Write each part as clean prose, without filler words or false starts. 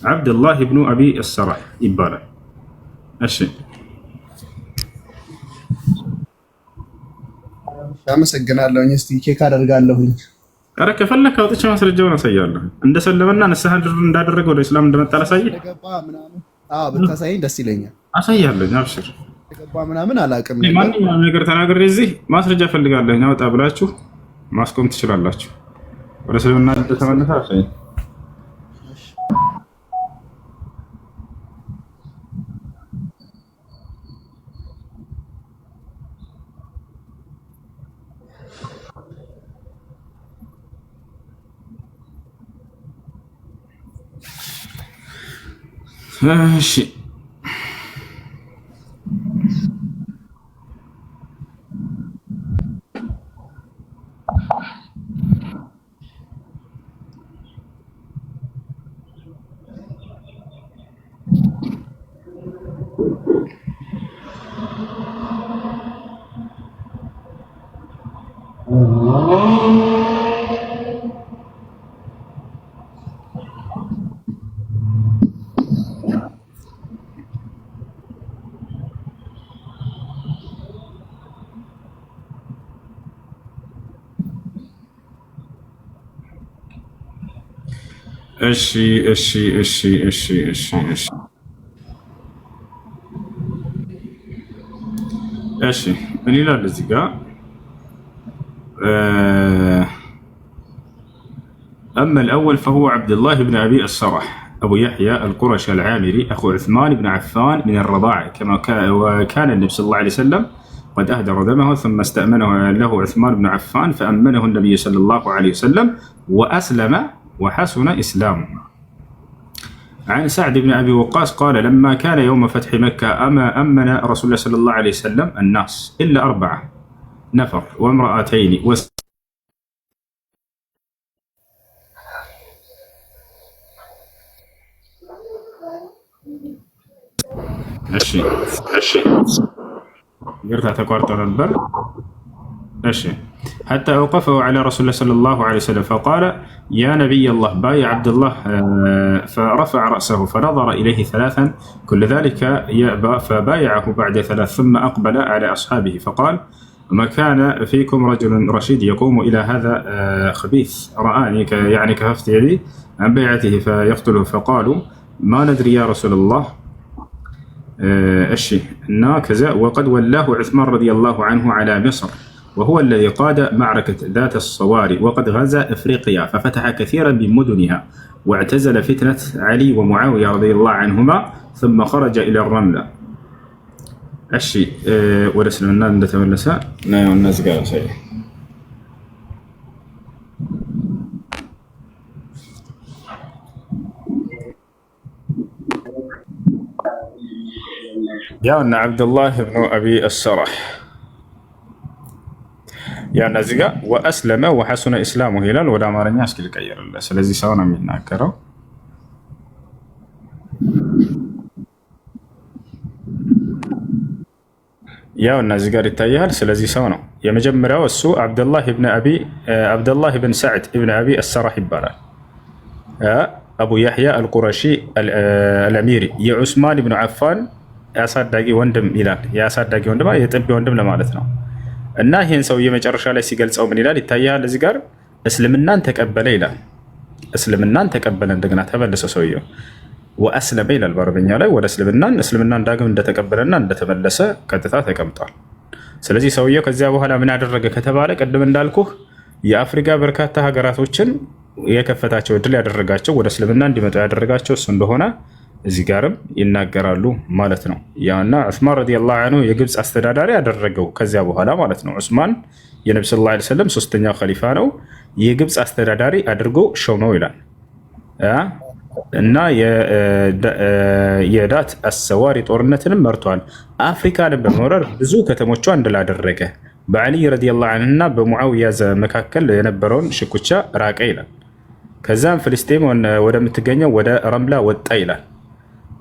ዓብድላህ ብኑ አቢ አሰራህ ይባላል። እሺ አመሰግናለሁኝ። እስቲ ቼክ አደርጋለሁኝ። ኧረ ከፈለክ አውጥቼ ማስረጃውን አሳያለሁ። እንደሰለመና ንስሐ እንዳደረገ ወደ እስላም እንደመጣ ላሳይህ። እንደገባ ምናምን ብታሳይኝ ደስ ይለኛል። አሳያለሁኝ። አብሽር። እንደገባ ምናምን አላውቅም። ማንኛውም ነገር ተናግሬ እዚህ ማስረጃ ፈልጋለሁኝ አውጣ ብላችሁ ማስቆም ትችላላችሁ። ወደ እስልምና እንደተመለሰ አሳይ። እሺ እሺ እሺ እሺ እሺ እሺ እሺ እሺ ምን ይላል እዚህ ጋር? أما الأول فهو عبد الله بن أبي السرح أبو يحيى القرشي العامري أخو عثمان بن عفان من الرضاعة وكان النبي صلى الله عليه وسلم قد أهدر دمه ثم استأمنه له عثمان بن عفان فأمنه النبي صلى الله عليه وسلم وأسلم وحسن إسلامه. عن سعد بن أبي وقاص قال لما كان يوم فتح مكة أمن رسول الله صلى الله عليه وسلم الناس إلا 4 نفر وامرأتين እሺ يرتع تقارط نبر ماشي حتى أوقفه على رسول الله صلى الله عليه وسلم فقال يا نبي الله بايع عبد الله فرفع رأسه فنظر إليه 3 كل ذلك يأبى فبايعه بعد 3 ثم أقبل على أصحابه فقال ما كان فيكم رجل رشيد يقوم إلى هذا خبيث رآني يعني كففت يدي عن بيعته فيقتله فقالوا ما ندري يا رسول الله الشيء كذا وقد ولاه عثمان رضي الله عنه على مصر وهو الذي قاد معركة ذات الصواري وقد غزا إفريقيا ففتح كثيرا من مدنها واعتزل فتنة علي ومعاوية رضي الله عنهما ثم خرج إلى الرملة. الشيء ورسل الناس نتملسا الناس قالوا سيء. يا عبد الله بن أبي السرح يا نزقة وأسلم وحسن إسلامه هلال ولا أمرني أسكيل كير الله سلزي سونا من ناكره يا نزقة التيار سلزي سونا يا مجمرة والسوء عبد الله بن سعد بن أبي السرح يبالا أبو يحيى القرشي الأميري يا عثمان بن عفان ያሳዳጊ ወንድም ይላል። ያሳዳጊ ወንድም የጥቢ ወንድም ለማለት ነው። እና ይህን ሰውዬ መጨረሻ ላይ ሲገልጸው ምን ይላል ይታያል። እዚህ ጋር እስልምናን ተቀበለ ይላል። እስልምናን ተቀበለ እንደገና ተመለሰ ሰውየው ወአስለመ ይላል በአረበኛ ላይ ወደ እስልምናን ዳግም እንደተቀበለና እንደተመለሰ ቀጥታ ተቀምጧል። ስለዚህ ሰውየው ከዚያ በኋላ ምን ያደረገ ከተባለ ቅድም እንዳልኩህ የአፍሪካ በርካታ ሀገራቶችን የከፈታቸው እድል ያደረጋቸው ወደ እስልምና እንዲመጡ ያደረጋቸው እሱ እንደሆነ እዚህ ጋርም ይናገራሉ ማለት ነው። ያና ዑስማን ረዲየላሁ ዐንሁ የግብፅ አስተዳዳሪ ያደረገው ከዚያ በኋላ ማለት ነው። ዑስማን የነብዩ ሰለላሁ ዐለይሂ ወሰለም 3ኛው ኸሊፋ ነው። የግብፅ አስተዳዳሪ አድርጎ ሾመው ይላል እና የዳት አሰዋሪ ጦርነትንም መርቷል። አፍሪካን በመውረር ብዙ ከተሞቿ እንድላደረገ በአሊ ረዲየላሁ ዐንሁና በሙዓዊያ መካከል የነበረውን ሽኩቻ ራቀ ይላል። ከዛም ፍልስጤም ወደምትገኘው ወደ ረምላ ወጣ ይላል።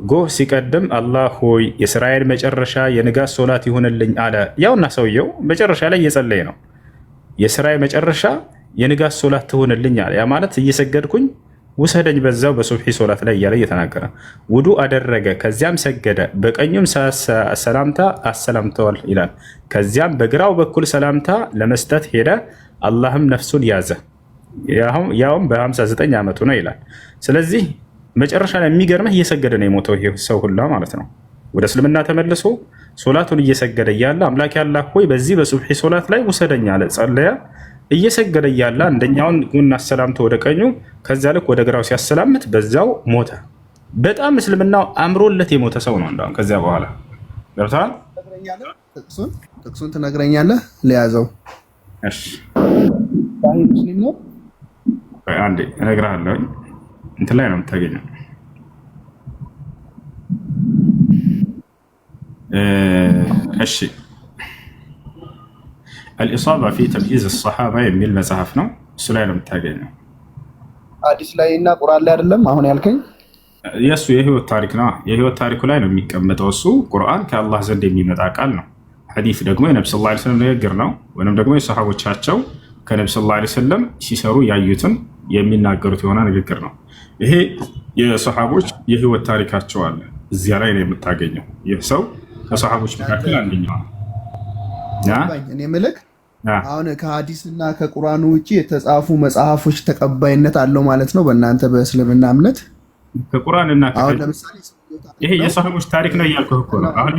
ጎህ ሲቀድም አላህ ሆይ የእስራኤል መጨረሻ የንጋት ሶላት ይሁንልኝ አለ። ያውና ሰውየው መጨረሻ ላይ እየጸለየ ነው። የእስራኤል መጨረሻ የንጋት ሶላት ትሁንልኝ አለ። ያ ማለት እየሰገድኩኝ ውሰደኝ በዛው በሱብሒ ሶላት ላይ እያለ እየተናገረ ውዱ አደረገ፣ ከዚያም ሰገደ፣ በቀኙም ሰላምታ አሰላምተዋል ይላል። ከዚያም በግራው በኩል ሰላምታ ለመስጠት ሄደ፣ አላህም ነፍሱን ያዘ፣ ያውም በ59 ዓመቱ ነው ይላል። ስለዚህ መጨረሻ ላይ የሚገርምህ እየሰገደ ነው የሞተው ይሄ ሰው ሁላ ማለት ነው። ወደ እስልምና ተመልሶ ሶላቱን እየሰገደ እያለ አምላክ ያላህ ሆይ በዚህ በሱብሒ ሶላት ላይ ውሰደኝ አለ፣ ጸለየ። እየሰገደ እያለ አንደኛውን ጎን አሰላምቶ ወደ ቀኙ፣ ከዚያ ልክ ወደ ግራው ሲያሰላምት በዛው ሞተ። በጣም እስልምናው አምሮለት የሞተ ሰው ነው። እንደውም ከዚያ በኋላ ገብተዋል። ጥቅሱን ትነግረኛለህ? ለያዘው እሺ፣ ሙስሊም ነው። አንዴ እነግርሃለሁ። እንትን ላይ ነው የምታገኘው። እሺ አልኢሳባ ፊ ተምይዝ ሰሓባ የሚል መጽሐፍ ነው። እሱ ላይ ነው የምታገኘው። ሐዲስ ላይ እና ቁርአን ላይ አይደለም አሁን ያልከኝ? የእሱ የህይወት ታሪክ ነው። የህይወት ታሪኩ ላይ ነው የሚቀመጠው። እሱ ቁርአን ከአላህ ዘንድ የሚመጣ ቃል ነው። ሐዲስ ደግሞ የነቢ ስ ላ ስለም ንግግር ነው፣ ወይም ደግሞ የሰሓቦቻቸው ከነቢ ስ ላ ስለም ሲሰሩ ያዩትን የሚናገሩት የሆነ ንግግር ነው። ይሄ የሰሓቦች የህይወት ታሪካቸው አለ፣ እዚያ ላይ ነው የምታገኘው። ይህ ሰው ከሰሓቦች መካከል አንደኛው ነው። እኔ ምልክ አሁን ከሐዲስ እና ከቁርአኑ ውጭ የተጻፉ መጽሐፎች ተቀባይነት አለው ማለት ነው በእናንተ በእስልምና እምነት? ከቁርአን እና ይሄ የሰሃቦች ታሪክ ነው እያልኩህ እኮ ነው። አሁን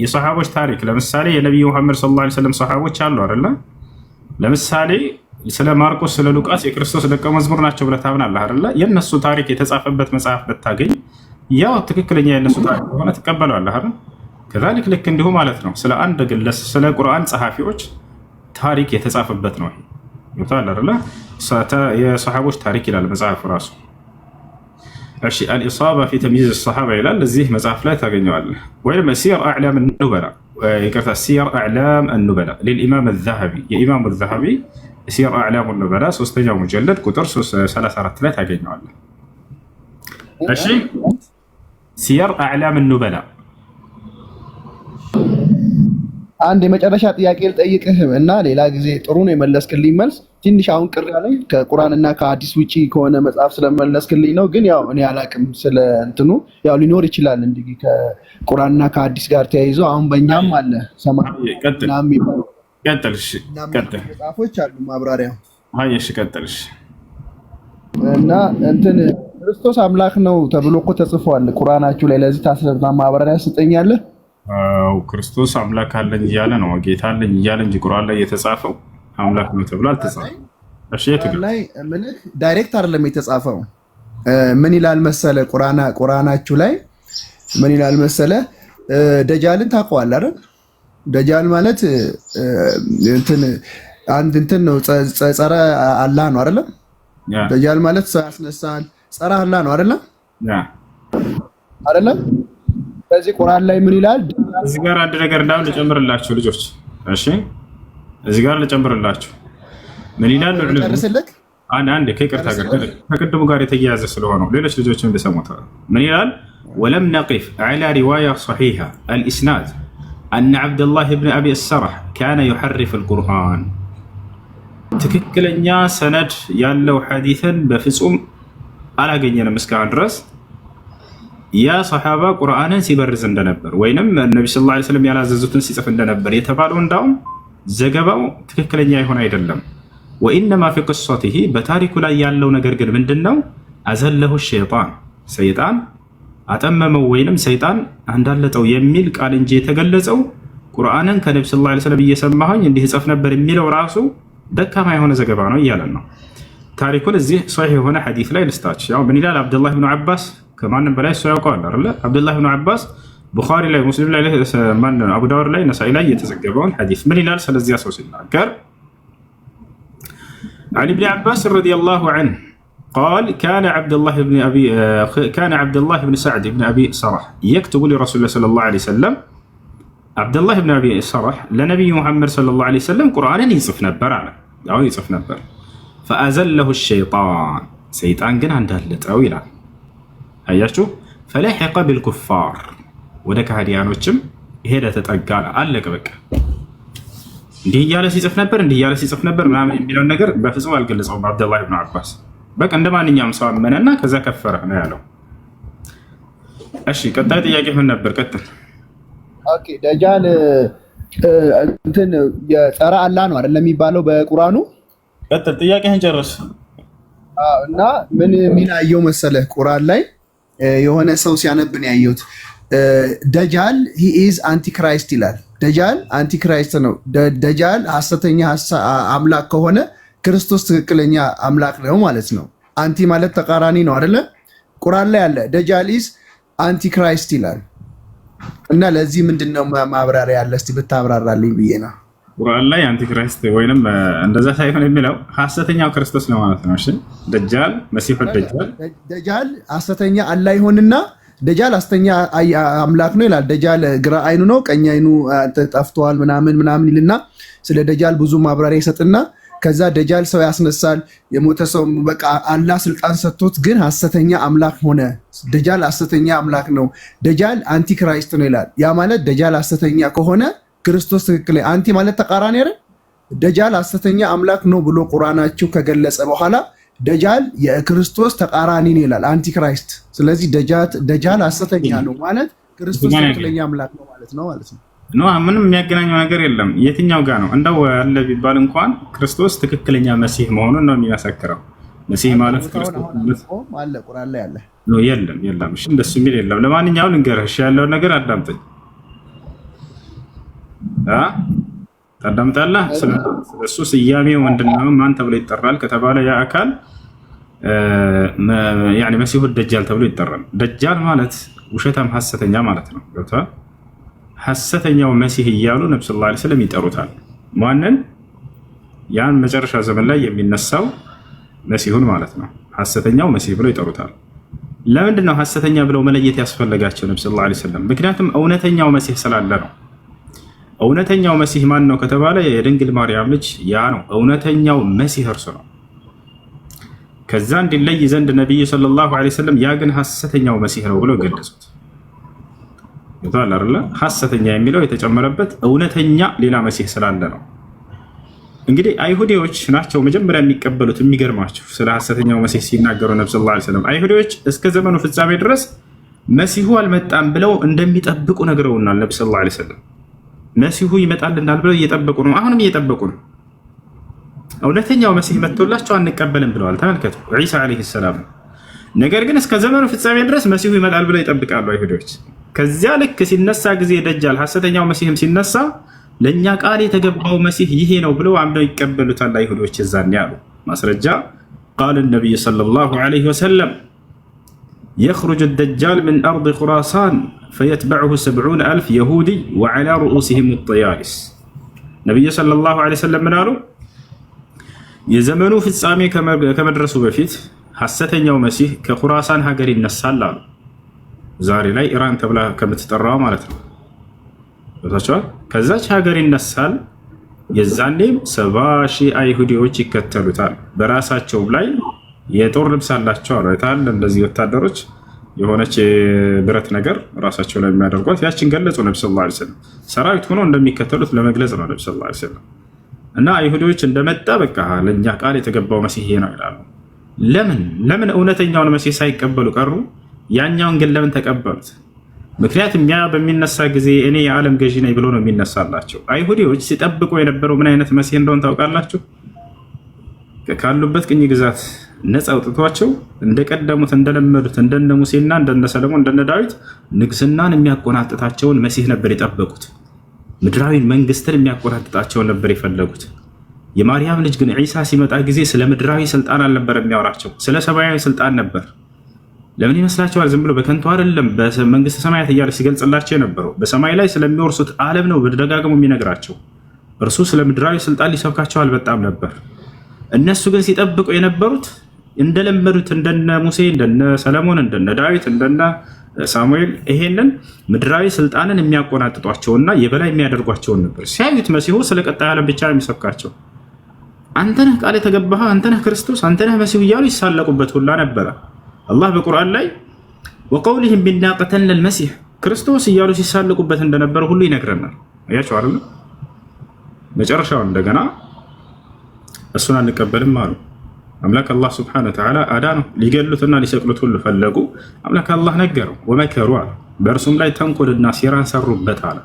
የሰሃቦች ታሪክ ለምሳሌ የነቢዩ መሐመድ ሰለላሁ ዐለይሂ ወሰለም ሰሃቦች አሉ አይደለ? ለምሳሌ ስለ ማርቆስ፣ ስለ ሉቃስ የክርስቶስ ደቀ መዝሙር ናቸው ብለህ ታምናለህ አይደለ? የእነሱ ታሪክ የተጻፈበት መጽሐፍ ብታገኝ ያው ትክክለኛ የእነሱ ታሪክ ከሆነ ትቀበለዋለህ አይደል? ከዛሊክ ልክ እንዲሁ ማለት ነው ስለ አንድ ግለሰብ ስለ ቁርአን ጸሐፊዎች ታሪክ የተጻፈበት ነው። ይታወቃል አይደለ? የሰሃቦች ታሪክ ይላል መጽሐፍ ራሱ። እሺ አልኢሳባ ፊ ተምይዝ ሰሃባ ይላል፣ እዚህ መጽሐፍ ላይ ታገኘዋለህ። ወይም ሲየር አዕላም አልኑበላ ይቅርታ፣ ሲየር አዕላም አልኑበላ ለልኢማም አልዘሀቢ የኢማም አልዘሀቢ ሲየር አዕላም አልኑበላ ሶስተኛው ሙጀለድ ቁጥር 34 ላይ ታገኘዋለህ። እሺ ሲየር አዕላም አልኑበላ። አንድ የመጨረሻ ጥያቄ ልጠይቅህ እና ሌላ ጊዜ ጥሩ ነው የመለስክልኝ መልስ። ትንሽ አሁን ቅር ያለኝ ከቁርአን እና ከሐዲስ ውጪ ከሆነ መጽሐፍ ስለመለስክልኝ ነው። ግን ያው እኔ አላቅም ስለ እንትኑ ያው ሊኖር ይችላል እንዲህ ከቁርአን እና ከሐዲስ ጋር ተያይዞ አሁን በእኛም አለ መጽሐፎች አሉ ማብራሪያ። እሺ ቀጥልሽ እና እንትን ክርስቶስ አምላክ ነው ተብሎ እኮ ተጽፏል ቁርአናችሁ ላይ። ለዚህ ታስረዳ ማብራሪያ ስጠኛለህ? ክርስቶስ አምላክ አለኝ እያለ ነው ጌታ አለኝ እያለ እንጂ ቁርአን ላይ የተጻፈው አምላክ ነው ተብሎ አልተጻፈም። እሺ ላይ ዳይሬክት አይደለም የተጻፈው። ምን ይላል መሰለ ቁርአናችሁ ላይ ምን ይላል መሰለ? ደጃልን ታውቀዋለህ አይደል? ደጃል ማለት እንትን ነው፣ ጸረ አላህ ነው አይደል? ደጃል ማለት ሰው ያስነሳል፣ ጸረ አላህ ነው አይደል? አይደለም? ስለዚህ ቁርአን ላይ ምን ይላል? እዚህ ጋር አንድ ነገር እንዳው ልጨምርላችሁ ልጆች። እሺ እዚህ ጋር ልጨምርላችሁ ምን ይላል? አንድ ከይቅርታ ጋር ከቅድሙ ጋር የተያያዘ ስለሆነ ሌሎች ልጆችም ቢሰሙት ምን ይላል? ወለም ነቂፍ ዐላ ሪዋያ ሰሒሐ አልኢስናድ አነ ዐብደላህ ብን አቢ ሰረሕ ካነ ዩሐርፍ አልቁርአን። ትክክለኛ ሰነድ ያለው ሐዲትን በፍጹም አላገኘንም እስካሁን ድረስ። ያ ሰሓባ ቁርአንን ሲበርዝ እንደነበር ወይንም ነቢ ስ ላ ስለም ያላዘዙትን ሲጽፍ እንደነበር የተባለው እንዳውም ዘገባው ትክክለኛ የሆነ አይደለም። ወኢነማ ፊ ቅሶቲሂ በታሪኩ ላይ ያለው ነገር ግን ምንድን ነው? አዘለሁ ሸይጣን ሰይጣን አጠመመው ወይንም ሰይጣን አንዳለጠው የሚል ቃል እንጂ የተገለጸው ቁርአንን ከነቢ ስ ላ ስለም እየሰማሁኝ እንዲህ ጽፍ ነበር የሚለው ራሱ ደካማ የሆነ ዘገባ ነው እያለን ነው። ታሪኩን እዚህ ሶሒህ የሆነ ሐዲስ ላይ ልስታች። ያው ምን ይላል? አብዱላህ ብኑ ዓባስ ከማንም በላይ እሱ ያውቀዋል አይደለ? አብዱላህ ብኑ ዓባስ ቡኻሪ ላይ፣ ሙስሊም ላይ፣ አቡ ዳውድ ላይ፣ ነሳኢ ላይ የተዘገበውን ሐዲስ ምን ይላል? ስለዚያ ሰው ሲናገር عن ابن عباس رضي الله عنه قال كان عبد الله بن سعد بن أبي سرح يكتب لرسول الله صلى الله عليه وسلم. عبد الله بن أبي سرح لنبي محمد صلى الله عليه وسلم قرآن يصف نبر على أو يصف نبر فأزله الشيطان سيطان قنا عنده اللتأو يلعب هياشو فلحق بالكفار ودك هديانوچم هيدا تتقال علق بك እንዲህ እያለ ሲጽፍ ነበር ምናምን የሚለውን ነገር በፍጹም አልገለጸውም አብደላህ ብን ዓባስ። በቃ እንደ ማንኛውም ሰው አመነና ከዛ ከፈረ ነው ያለው። እሺ ቀጣይ ጥያቄ ምን ነበር? ቀጥል። ኦኬ ደጃል እንትን የጸረ አላህ ነው አይደል የሚባለው በቁርአኑ? ቀጥል፣ ጥያቄህን ጨርስ። እና ምን አየው መሰለህ ቁርአን ላይ የሆነ ሰው ሲያነብን ያየሁት ደጃል ሂ ኢዝ አንቲክራይስት ይላል። ደጃል አንቲክራይስት ነው። ደጃል ሐሰተኛ አምላክ ከሆነ ክርስቶስ ትክክለኛ አምላክ ነው ማለት ነው። አንቲ ማለት ተቃራኒ ነው አይደለ? ቁርአን ላይ አለ ደጃል ኢዝ አንቲክራይስት ይላል። እና ለዚህ ምንድነው ማብራሪያ ያለ? እስቲ ብታብራራልኝ ብዬ ነው። ቁርአን ላይ አንቲክራይስት ወይንም እንደዛ ሳይሆን የሚለው ሐሰተኛው ክርስቶስ ነው ማለት ነው። እሺ ደጃል መሲሑ ደጃል ሐሰተኛ አላህ ይሆንና ደጃል ሐሰተኛ አምላክ ነው ይላል። ደጃል ግራ አይኑ ነው ቀኝ አይኑ ጠፍቷል ምናምን ይልና ስለ ደጃል ብዙ ማብራሪያ ይሰጥና ከዛ ደጃል ሰው ያስነሳል። የሞተ ሰው በቃ አላህ ስልጣን ሰጥቶት ግን ሐሰተኛ አምላክ ሆነ። ደጃል ሐሰተኛ አምላክ ነው። ደጃል አንቲክራይስት ነው ይላል። ያ ማለት ደጃል ሐሰተኛ ከሆነ ክርስቶስ ትክክል። አንቲ ማለት ተቃራኒ አይደል? ደጃል ሐሰተኛ አምላክ ነው ብሎ ቁርአናችሁ ከገለጸ በኋላ ደጃል የክርስቶስ ተቃራኒ ነው ይላል፣ አንቲክራይስት። ስለዚህ ደጃል ሐሰተኛ ነው ማለት ክርስቶስ ትክክለኛ አምላክ ነው ማለት ነው ኖ ምንም የሚያገናኘው ነገር የለም። የትኛው ጋር ነው እንደው ያለ ቢባል እንኳን ክርስቶስ ትክክለኛ መሲህ መሆኑን ነው የሚመሰክረው። መሲህ ማለት ክርስቶስ አለ ቁርአን ላይ አለ ነው? የለም። እሺ እንደሱ የሚል የለም። ለማንኛውም ልንገርህ ያለውን ነገር አዳምጠኝ። ታዳምጣለህ? ስለሱ ስያሜው ምንድነው? ማን ተብሎ ይጠራል ከተባለ ያ አካል ያኒ መሲሁ ደጃል ተብሎ ይጠራል። ደጃል ማለት ውሸታም ሐሰተኛ ማለት ነው። ገብቶሃል? ሐሰተኛው መሲህ እያሉ ነብዩ ሰለላሁ ዐለይሂ ወሰለም ይጠሩታል። ማንን? ያን መጨረሻ ዘመን ላይ የሚነሳው መሲሁን ማለት ነው። ሐሰተኛው መሲህ ብለው ይጠሩታል። ለምንድን ነው ሐሰተኛ ብለው መለየት ያስፈልጋቸው ነብዩ ሰለላሁ ዐለይሂ ወሰለም? ምክንያቱም እውነተኛው መሲህ ስላለ ነው። እውነተኛው መሲህ ማን ነው ከተባለ የድንግል ማርያም ልጅ ያ ነው። እውነተኛው መሲህ እርሱ ነው። ከዛ እንዲለይ ዘንድ ነብዩ ሰለላሁ ዐለይሂ ወሰለም ያ ግን ሐሰተኛው መሲህ ነው ብለው ገለጹት። ይታል አይደለ? ሐሰተኛ የሚለው የተጨመረበት እውነተኛ ሌላ መሲህ ስላለ ነው። እንግዲህ አይሁዲዎች ናቸው መጀመሪያ የሚቀበሉት። የሚገርማቸው ስለ ሐሰተኛው መሲህ ሲናገሩ ነብዩ ሰለላሁ ዐለይሂ ወሰለም አይሁዲዎች እስከ ዘመኑ ፍጻሜ ድረስ መሲሁ አልመጣም ብለው እንደሚጠብቁ ነግረውናል። ነብዩ ሰለላሁ ዐለይሂ ወሰለም መሲሁ ይመጣልናል ብለው እየጠበቁ ነው። አሁንም እየጠበቁ ነው። እውነተኛው መሲህ መጥቶላቸው አንቀበልም ብለዋል። ተመልከቱ፣ ዒሳ ዐለይሂ ሰላም። ነገር ግን እስከ ዘመኑ ፍጻሜ ድረስ መሲሁ ይመጣል ብለው ይጠብቃሉ አይሁዶች። ከዚያ ልክ ሲነሳ ጊዜ ደጃል ሐሰተኛው መሲህም ሲነሳ ለእኛ ቃል የተገባው መሲህ ይሄ ነው ብለው አምነው ይቀበሉታል አይሁዶች። እዛን ያሉ ማስረጃ ቃል ነቢይ ሰለላሁ ዐለይሂ ወሰለም የኽሩጁ ደጃል ምን አርድ ኹራሳን ፈየትበዕሁ 70,000 የሁዲ ወዐላ ሩኡሲሂም ጠያሊስ። ነቢዩ ሰለላሁ ዐለይሂ ወሰለም ምን አሉ? የዘመኑ ፍጻሜ ከመድረሱ በፊት ሐሰተኛው መሲህ ከኹራሳን ሀገር ይነሳል አሉ። ዛሬ ላይ ኢራን ተብላ ከምትጠራው ማለት ነው። ቦታቸዋል ከዛች ሀገር ይነሳል። የዛኔም 70,000 አይሁዲዎች ይከተሉታል። በራሳቸው ላይ የጦር ልብስ አላቸው አሉ። አይተሃል? እንደዚህ ወታደሮች የሆነች ብረት ነገር ራሳቸው ላይ የሚያደርጓት ያችን ገለጹ ነብዩ ሰለላሁ ዐለይሂ ወሰለም። ሰራዊት ሆኖ እንደሚከተሉት ለመግለጽ ነው ነብዩ ሰለላሁ ዐለይሂ ወሰለም። እና አይሁዲዎች እንደመጣ በቃ ለእኛ ቃል የተገባው መሲህ ነው ይላሉ። ለምን እውነተኛውን መሲህ ሳይቀበሉ ቀሩ? ያኛውን ግን ለምን ተቀበሉት? ምክንያቱም ያ በሚነሳ ጊዜ እኔ የዓለም ገዢ ነኝ ብሎ ነው የሚነሳላቸው። አይሁዲዎች ሲጠብቁ የነበረው ምን አይነት መሲህ እንደሆነ ታውቃላችሁ? ካሉበት ቅኝ ግዛት ነፃ አውጥቷቸው እንደቀደሙት እንደለመዱት እንደነ ሙሴና እንደነ ሰለሞን እንደነ ዳዊት ንግስናን የሚያቆናጥጣቸውን መሲህ ነበር የጠበቁት። ምድራዊ መንግስትን የሚያቆናጥጣቸውን ነበር የፈለጉት። የማርያም ልጅ ግን ዒሳ ሲመጣ ጊዜ ስለ ምድራዊ ስልጣን አልነበር የሚያወራቸው፣ ስለ ሰማያዊ ስልጣን ነበር። ለምን ይመስላችኋል? ዝም ብሎ በከንቱ አይደለም። በመንግስተ ሰማያት እያለ ሲገልጽላቸው የነበረው በሰማይ ላይ ስለሚወርሱት ዓለም ነው በደጋግሞ የሚነግራቸው። እርሱ ስለ ምድራዊ ስልጣን ሊሰብካቸው አልበጣም ነበር። እነሱ ግን ሲጠብቁ የነበሩት እንደለመዱት እንደነ ሙሴ እንደነ ሰለሞን እንደነ ዳዊት እንደነ ሳሙኤል ይሄንን ምድራዊ ስልጣንን የሚያቆናጥጧቸውና የበላይ የሚያደርጓቸውን ነበር። ሲያዩት መሲሁ ስለ ቀጣይ ዓለም ብቻ የሚሰብካቸው። አንተነህ ቃል የተገባህ አንተነህ ክርስቶስ አንተነህ መሲሁ እያሉ ይሳለቁበት ሁላ ነበረ። አላህ በቁርአን ላይ ወቀውሊህም ቢና ቀተልነ ልመሲህ ክርስቶስ እያሉ ሲሳለቁበት እንደነበረ ሁሉ ይነግረናል። አያቸው አይደል? መጨረሻው እንደገና እሱን አንቀበልም አሉ። አምላክ አላህ ሱብሓነሁ ወተዓላ አዳነው። ሊገሉትና ሊሰቅሉት ሁሉ ፈለጉ። አምላክ አላህ ነገረው። ወመከሩ አለ፣ በእርሱም ላይ ተንኮልና ሴራን ሰሩበት አለ።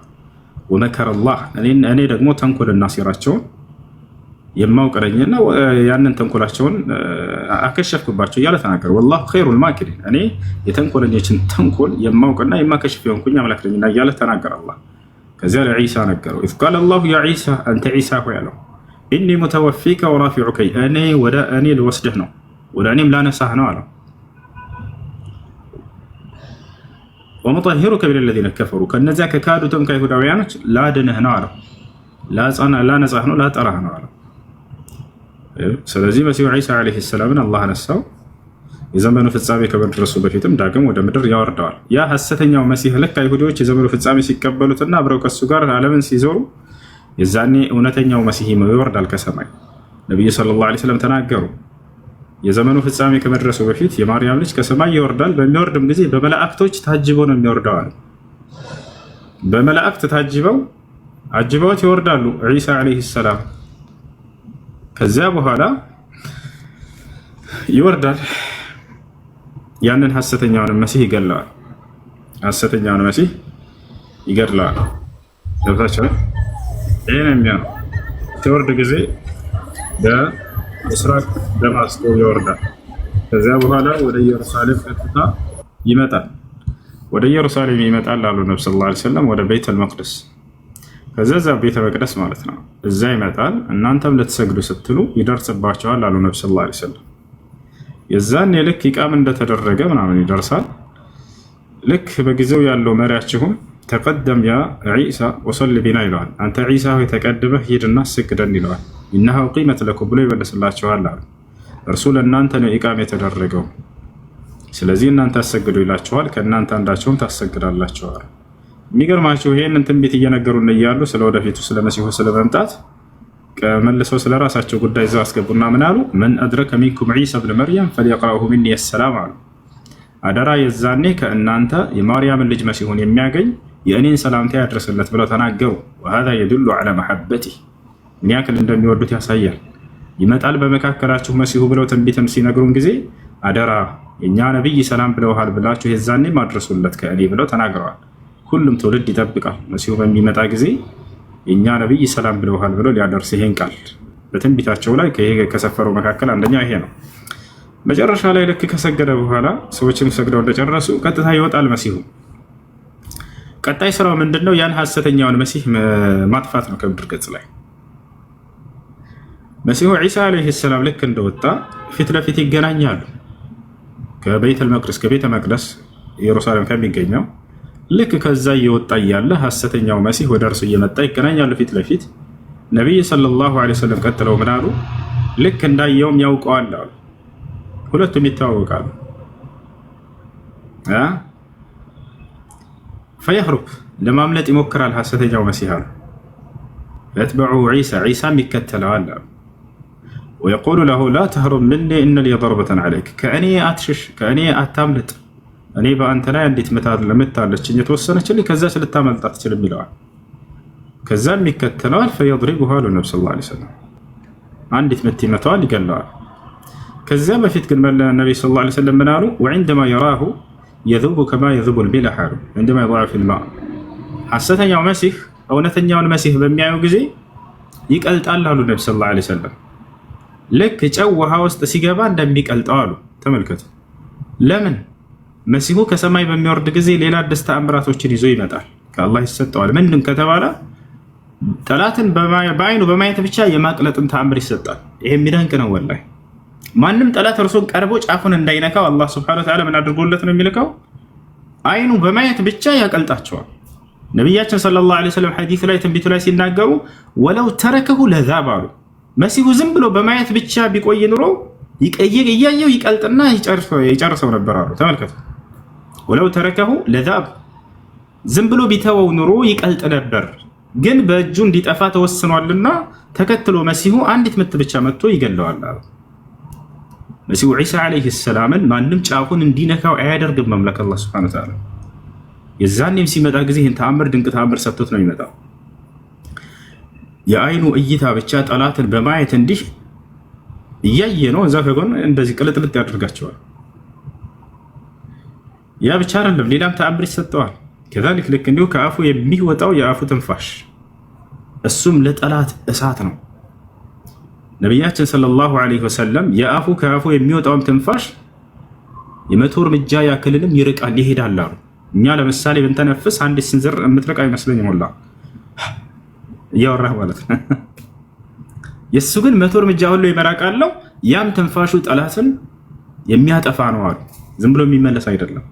ወመከረ አላህ፣ እኔ ደግሞ ተንኮልና ሴራቸውን የማውቅ ነኝና ያንን ተንኮላቸውን አከሸፍኩባቸው እያለ ተናገረ። ወላሁ ኸይሩል ማኪሪን፣ እኔ የተንኮለኞችን ተንኮል የማውቅና የማከሽፍ የሆንኩኝ አምላክ ነኝና እያለ ተናገረ አላህ። ከዚያ ለዒሳ ነገረው። ኢዝ ቃለ አላሁ ያ ዒሳ፣ አንተ ዒሳ ሆይ አለው፣ ኢኒ ሙተወፊከ ወራፊዑከ፣ እኔ ወደ እኔ ልወስድህ ነው ወደ እኔም ላነሳህ ነው አለው። ወሙጠሂሩከ ሚነ ለዚነ ከፈሩ፣ ከነዚያ ከካዱትም ከይሁዳውያኖች ላድንህ ነው አለው። ላነጻህ ነው ላጠራህ ነው አለው። ስለዚህ መሲሁ ዒሳ ዓለይሂ ሰላምን አላህ አነሳው። የዘመኑ ፍጻሜ ከመድረሱ በፊትም ዳግም ወደ ምድር ያወርደዋል። ያ ሐሰተኛው መሲህ ልክ አይሁዶች የዘመኑ ፍጻሜ ሲቀበሉትና አብረው ከሱ ጋር ዓለምን ሲዞሩ የዛኔ እውነተኛው መሲህ ይወርዳል ከሰማይ። ነቢዩ ሰለላሁ ዓለይሂ ወሰለም ተናገሩ። የዘመኑ ፍጻሜ ከመድረሱ በፊት የማርያም ልጅ ከሰማይ ይወርዳል። በሚወርድም ጊዜ በመላእክቶች ታጅቦ ነው የሚወርደው አለ። በመላእክት አጅበውት ይወርዳሉ ዒሳ ዓለይሂ ሰላም። ከዚያ በኋላ ይወርዳል። ያንን ሐሰተኛውን መሲህ ይገለዋል። ሐሰተኛውን መሲህ ይገድለዋል። ገብታችኋል? ይሄን የሚያው ሲወርድ ጊዜ በምስራቅ ደማስቆ ይወርዳል። ከዚያ በኋላ ወደ ኢየሩሳሌም ቀጥታ ይመጣል። ወደ ኢየሩሳሌም ይመጣል አሉ ነብዩ ሰለላሁ ዐለይሂ ወሰለም፣ ወደ ቤተል መቅደስ። ከዛ ቤተ መቅደስ ማለት ነው። እዛ ይመጣል። እናንተም ልትሰግዱ ስትሉ ይደርስባቸዋል አሉ ነብዩ ሰለላሁ ዐለይሂ ወሰለም። የዛን ልክ ኢቃም እንደተደረገ ምናምን ይደርሳል። ልክ በጊዜው ያለው መሪያችሁም ተቀደም ያ ዒሳ ወሰሊ ቢና ይለዋል። አንተ ዒሳ ሆይ ተቀድመህ ሂድና ስግደን ይለዋል። ኢነሃ ቂመት ለኩም ብሎ ይመልስላችኋል አሉ። እርሱ ለእናንተ ነው ኢቃም የተደረገው፣ ስለዚህ እናንተ አሰግዱ ይላችኋል። ከእናንተ አንዳቸውም ታሰግዳላችኋል። የሚገርማቸው ይሄንን ትንቢት እየነገሩን እያሉ ስለ ወደፊቱ ስለ መሲሁ ስለመምጣት መልሰው ስለ ራሳቸው ጉዳይ እዛው አስገቡና ምን አሉ? መን አድረከ ሚንኩም ዒሳ ብን መርየም ፈልየቅረእሁ ሚኒ የሰላም አሉ። አደራ የዛኔ ከእናንተ የማርያምን ልጅ መሲሁን የሚያገኝ የእኔን ሰላምታ ያድርስለት ብለው ተናገሩ። ወሃዛ የዱሉ ዐላ መሐበቲህ፣ ምን ያክል እንደሚወዱት ያሳያል። ይመጣል በመካከላችሁ መሲሁ ብለው ትንቢትን ሲነግሩን ጊዜ አደራ የእኛ ነቢይ ሰላም ብለውሃል ብላችሁ የዛኔ ማድረሱለት ከእኔ ብለው ተናግረዋል። ሁሉም ትውልድ ይጠብቃል። መሲሁ በሚመጣ ጊዜ የእኛ ነቢይ ሰላም ብለውሃል ብለው ሊያደርስ ይሄን ቃል በትንቢታቸው ላይ ከሰፈረው መካከል አንደኛው ይሄ ነው። መጨረሻ ላይ ልክ ከሰገደ በኋላ ሰዎችም ሰግደው እንደጨረሱ ቀጥታ ይወጣል መሲሁ። ቀጣይ ስራው ምንድነው? ያን ሐሰተኛውን መሲህ ማጥፋት ነው ከምድር ገጽ ላይ። መሲሁ ዒሳ ዓለይሂ ሰላም ልክ እንደወጣ ፊት ለፊት ይገናኛሉ። ከቤተል መቅደስ ከቤተ መቅደስ ኢየሩሳሌም ከሚገኘው ልክ ከዛ እየወጣ እያለ ሐሰተኛው መሲህ ወደ እርሱ እየመጣ ይገናኛሉ ፊት ለፊት። ነቢይ ሰለላሁ ዐለይሂ ወሰለም ቀጥለው ምን አሉ? ልክ እንዳየውም ያውቀዋል አሉ። ሁለቱም ይተዋወቃሉ። ፈየህሩብ ለማምለጥ ይሞክራል ሐሰተኛው መሲህ አሉ። ፈየትበዑ ዒሳም ይከተለዋል አሉ። ወየቁሉ ለሁ ላ ተህሩብ ምኒ እነ ሊ ደርበተን ዐለይክ፣ ከእኔ አትሽሽ፣ ከእኔ አታምልጥ፣ እኔ በአንተ ላይ አንዲት ምታለችኝ የተወሰነችልኝ፣ ከዛች ልታመልጥ አትችልም ይለዋል። ከዛም ይከተለዋል። ፈየድሪቡሁ አሉ ነብዩ ሰለላሁ ዐለይሂ ወሰለም፣ አንዲት ምት ይመታዋል፣ ይገለዋል። ከዚያ በፊት ግን ነቢዩ ሰለላሁ ዐለይሂ ወሰለም ምን አሉ? ወዕንደማ የራሁ የዙቡ ከማ የዙቡ ልሚል አሉ። ዕንደማ የضዑ ፊል ማእ፣ ሐሰተኛው መሲህ እውነተኛውን መሲህ በሚያዩ ጊዜ ይቀልጣል አሉ ነብዩ ሰለላሁ ዐለይሂ ወሰለም። ልክ ጨው ውሃ ውስጥ ሲገባ እንደሚቀልጠው አሉ። ተመልከቱ። ለምን? መሲሁ ከሰማይ በሚወርድ ጊዜ ሌላ ደስታ ተአምራቶችን ይዞ ይመጣል፣ ከአላህ ይሰጠዋል። ምንድን ከተባለ ጠላትን በአይኑ በማየት ብቻ የማቅለጥን ተአምር ይሰጣል። ይሄ የሚደንቅ ነው ወላሂ። ማንም ጠላት እርሱን ቀርቦ ጫፉን እንዳይነካው አላህ ሱብሓነሁ ወተዓላ ምን አድርጎለት ነው የሚልከው? አይኑ በማየት ብቻ ያቀልጣቸዋል። ነቢያችን ሰለላሁ ዐለይሂ ወሰለም ሐዲስ ላይ ትንቢቱ ላይ ሲናገሩ ወለው ተረከሁ ለዛብ አሉ። መሲሁ ዝም ብሎ በማየት ብቻ ቢቆይ ኑሮ እያየው ይቀልጥና ይጨርሰው ነበር አሉ። ተመልከቱ። ወለው ተረከሁ ለዛብ፣ ዝም ብሎ ቢተወው ኑሮ ይቀልጥ ነበር፣ ግን በእጁ እንዲጠፋ ተወስኗልና ተከትሎ መሲሁ አንዲት ምት ብቻ መጥቶ ይገለዋል አሉ። መሲሁ ዒሳ ዓለይሂ ሰላምን ማንም ጫፉን እንዲነካው አያደርግም መምለክ አላህ ሱብሓነሁ ወተዓላ። የዛኔም ሲመጣ ጊዜ ይህን ተአምር ድንቅ ተአምር ሰጥቶት ነው የሚመጣው። የአይኑ እይታ ብቻ ጠላትን በማየት እንዲህ እያየ ነው እዛ ከጎን እንደዚህ ቅልጥልጥ ያደርጋቸዋል። ያ ብቻ አይደለም፣ ሌላም ተአምር ይሰጠዋል። ከዛልክ ልክ እንዲሁ ከአፉ የሚወጣው የአፉ ትንፋሽ እሱም ለጠላት እሳት ነው። ነቢያችን ሰለላሁ ዐለይሂ ወሰለም የአፉ ከአፉ የሚወጣውን ትንፋሽ የ100 እርምጃ ያክልንም ይርቃል ይሄዳል አሉ። እኛ ለምሳሌ ብንተነፍስ አንድ ስንዝር የምትርቅ አይመስለኝም ሁላ እያወራህ ማለት ነው። የእሱ ግን 100 እርምጃ ሁሉ ይመራቃለው። ያም ትንፋሹ ጠላትን የሚያጠፋ ነው አሉ። ዝም ብሎ የሚመለስ አይደለም።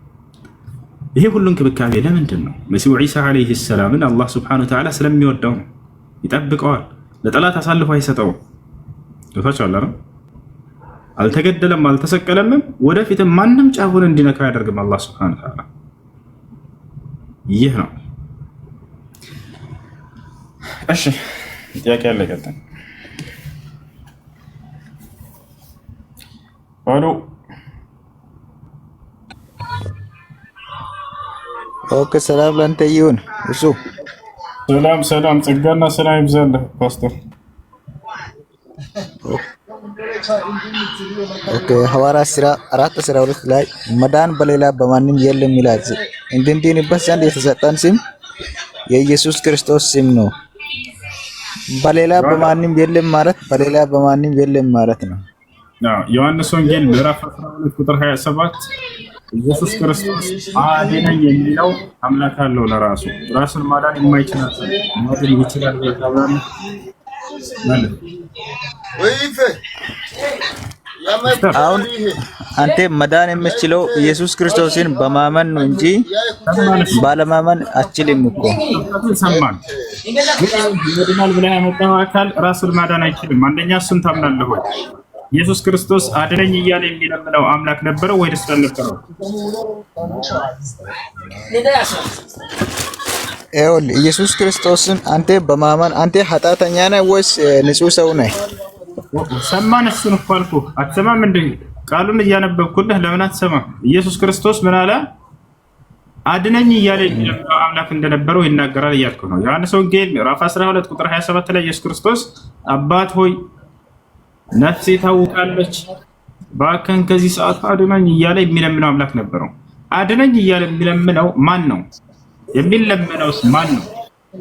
ይሄ ሁሉ እንክብካቤ ለምንድን ነው? መሲሁ ዒሳ ዐለይሂ ሰላምን አላህ ሱብሓነሁ ወተዓላ ስለሚወደው ነው። ይጠብቀዋል፣ ለጠላት አሳልፎ አይሰጠውም። ገብቷችኋል አይደል? አልተገደለም፣ አልተሰቀለምም። ወደፊትም ማንም ጫፉን እንዲነካው ያደርግም አላህ ሱብሓነሁ ወተዓላ። ይህ ነው። እሺ ጥያቄ ያለ ቀጥታ አሎ። ኦኬ፣ ሰላም ላንተ ይሁን። እሱ ሰላም ጸጋና ሰላም ይብዛልህ ፓስተር። ኦኬ፣ ሐዋርያት ሥራ 4:12 ላይ መዳን በሌላ በማንም የለም ይላል። እንድንድንበት ዘንድ የተሰጠን ስም የኢየሱስ ክርስቶስ ስም ነው። በሌላ በማንም የለም ማለት በሌላ በማንም የለም ማለት ነው። ዮሐንስ ወንጌል ምዕራፍ 12 ቁጥር 27 ኢየሱስ ክርስቶስ አድነኝ የሚለው አምላክ አለው። ለራሱ ራሱን ማዳን የማይችል ማዳን ይችላል ተብሏል ማለት አሁን አንተ መዳን የምትችለው ኢየሱስ ክርስቶስን በማመን ነው እንጂ ባለማመን አትችልም እኮ። ሰማን ይድናል ብለህ ያመጣው አካል ራሱን ማዳን አይችልም። አንደኛ እሱን ታምናለህ ወይ? ኢየሱስ ክርስቶስ አድነኝ እያለ የሚለምነው አምላክ ነበረው ወይስ አልነበረው? ይኸውልህ ኢየሱስ ክርስቶስን አንተ በማመን አንተ ኃጢአተኛ ነህ ወይስ ንጹህ ሰው ነህ? ሰማን። እሱን እኮ አልኩህ። አትሰማም እንዴ? ቃሉን እያነበብኩልህ ለምን አትሰማም? ኢየሱስ ክርስቶስ ምን አለ? አድነኝ እያለ የሚለምነው አምላክ እንደነበረው ይናገራል እያልኩ ነው። ዮሐንስ ወንጌል ምዕራፍ 12 ቁጥር 27 ላይ ኢየሱስ ክርስቶስ አባት ሆይ ነፍሴ ታውቃለች፣ እባክህን ከዚህ ሰዓት አድነኝ እያለ የሚለምነው አምላክ ነበረው። አድነኝ እያለ የሚለምነው ማን ነው? የሚለምነውስ ማን ነው?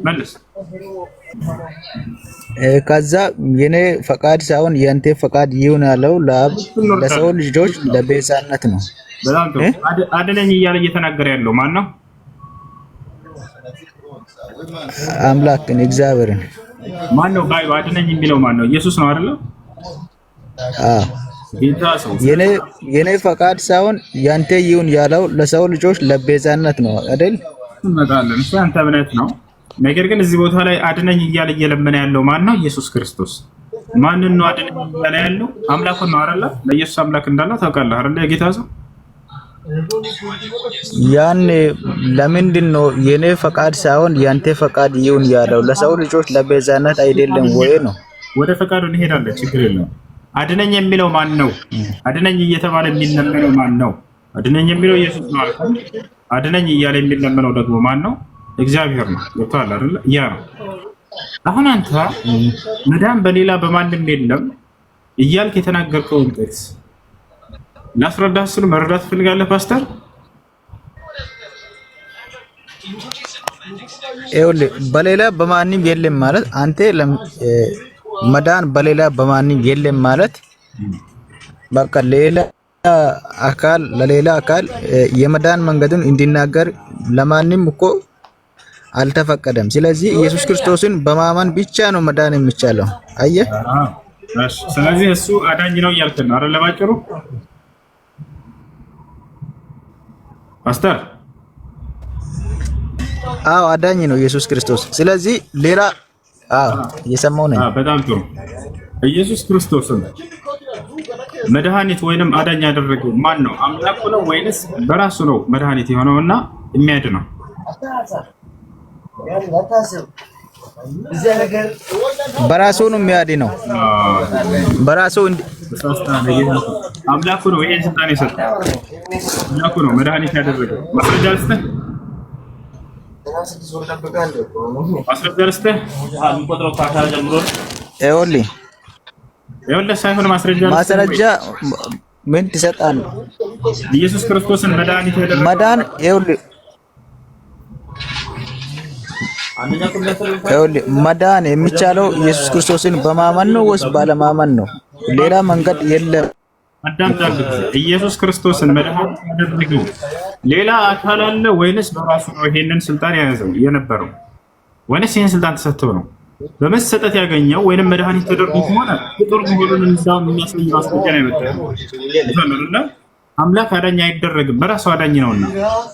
መልስ። ከዛ የኔ ፈቃድ ሳይሆን የአንተ ፈቃድ ይሁን ያለው ለአብ ለሰው ልጆች ለቤዛነት ነው። በጣም ጥሩ። አድነኝ እያለ እየተናገረ ያለው ማን ነው? አምላክን እግዚአብሔርን። ማን ነው ባይ አድነኝ የሚለው ማን ነው? ኢየሱስ ነው አይደል? የኔ ፈቃድ ሳይሆን ያንተ ይሁን ያለው ለሰው ልጆች ለቤዛነት ነው አይደል? እንመጣለን። እሱ ያንተ እምነት ነው። ነገር ግን እዚህ ቦታ ላይ አድነኝ እያለ እየለመነ ያለው ማን ነው? ኢየሱስ ክርስቶስ። ማንን ነው አድነኝ እያለ ያለው? አምላኩን ነው አይደል? ለኢየሱስ አምላክ እንዳለ ታውቃለህ አይደል? የጌታ ሰው ያን ለምንድን ነው የኔ ፈቃድ ሳይሆን ያንተ ፈቃድ ይሁን ያለው? ለሰው ልጆች ለቤዛነት አይደለም ወይ ነው? ወደ ፈቃዱ እንሄዳለን፣ ችግር የለውም። አድነኝ የሚለው ማን ነው? አድነኝ እየተባለ የሚለመነው ማን ነው? አድነኝ የሚለው ኢየሱስ ነው አይደል? አድነኝ እያለ የሚለመነው ደግሞ ማን ነው? እግዚአብሔር ነው። ገብቶሃል አይደል? ያ ነው። አሁን አንተ መዳን በሌላ በማንም የለም እያልክ የተናገርከውን ጥቅስ ላስረዳህ ስል መረዳት ትፈልጋለህ ፓስተር? ይኸውልህ በሌላ በማንም የለም ማለት አንተ መዳን በሌላ በማንም የለም ማለት በቃ ሌላ አካል ለሌላ አካል የመዳን መንገዱን እንዲናገር ለማንም እኮ አልተፈቀደም። ስለዚህ ኢየሱስ ክርስቶስን በማመን ብቻ ነው መዳን የሚቻለው። አየህ? እሺ፣ ስለዚህ እሱ አዳኝ ነው እያልክ ነው አይደል? ባጭሩ ፓስተር፣ አዎ አዳኝ ነው ኢየሱስ ክርስቶስ። ስለዚህ ሌላ እየሰማሁ ነኝ። በጣም ጥሩ። ኢየሱስ ክርስቶስን መድኃኒት ወይንም አዳኝ ያደረገው ማን ነው? አምላኩ ነው ወይንስ በራሱ ነው መድኃኒት የሆነውና የሚያድነው? በራሱ ነው የሚያድነው። በራሱ አምላኩ ነው ይሄን ስልጣን የሰጠው። አምላኩ ነው መድኃኒት ያደረገው። ማስረጃ ልስጥህ። ይኸውልህ ሳይሆን ማስረጃ ምን ትሰጣለህ? ኢየሱስ ክርስቶስን መድኃኒት ያደረገው መዳን ይኸውልህ መዳን የሚቻለው ኢየሱስ ክርስቶስን በማመን ነው ወይስ ባለማመን ነው? ሌላ መንገድ የለም። አዳምጣለህ። ኢየሱስ ክርስቶስን መድኃኒት ያደረገው ሌላ አካል አለ ወይንስ በራሱ ነው ይሄንን ስልጣን የያዘው የነበረው? ወይንስ ይሄን ስልጣን ተሰጥቶ ነው በመሰጠት ያገኘው? ወይንም መድኃኒት ተደርጎ ከሆነ ፍጡር መሆኑን እንዳውም የሚያሳይ ማስረጃ ነው የመጣው። አምላክ አዳኝ አይደረግም፣ በራሱ አዳኝ ነውና።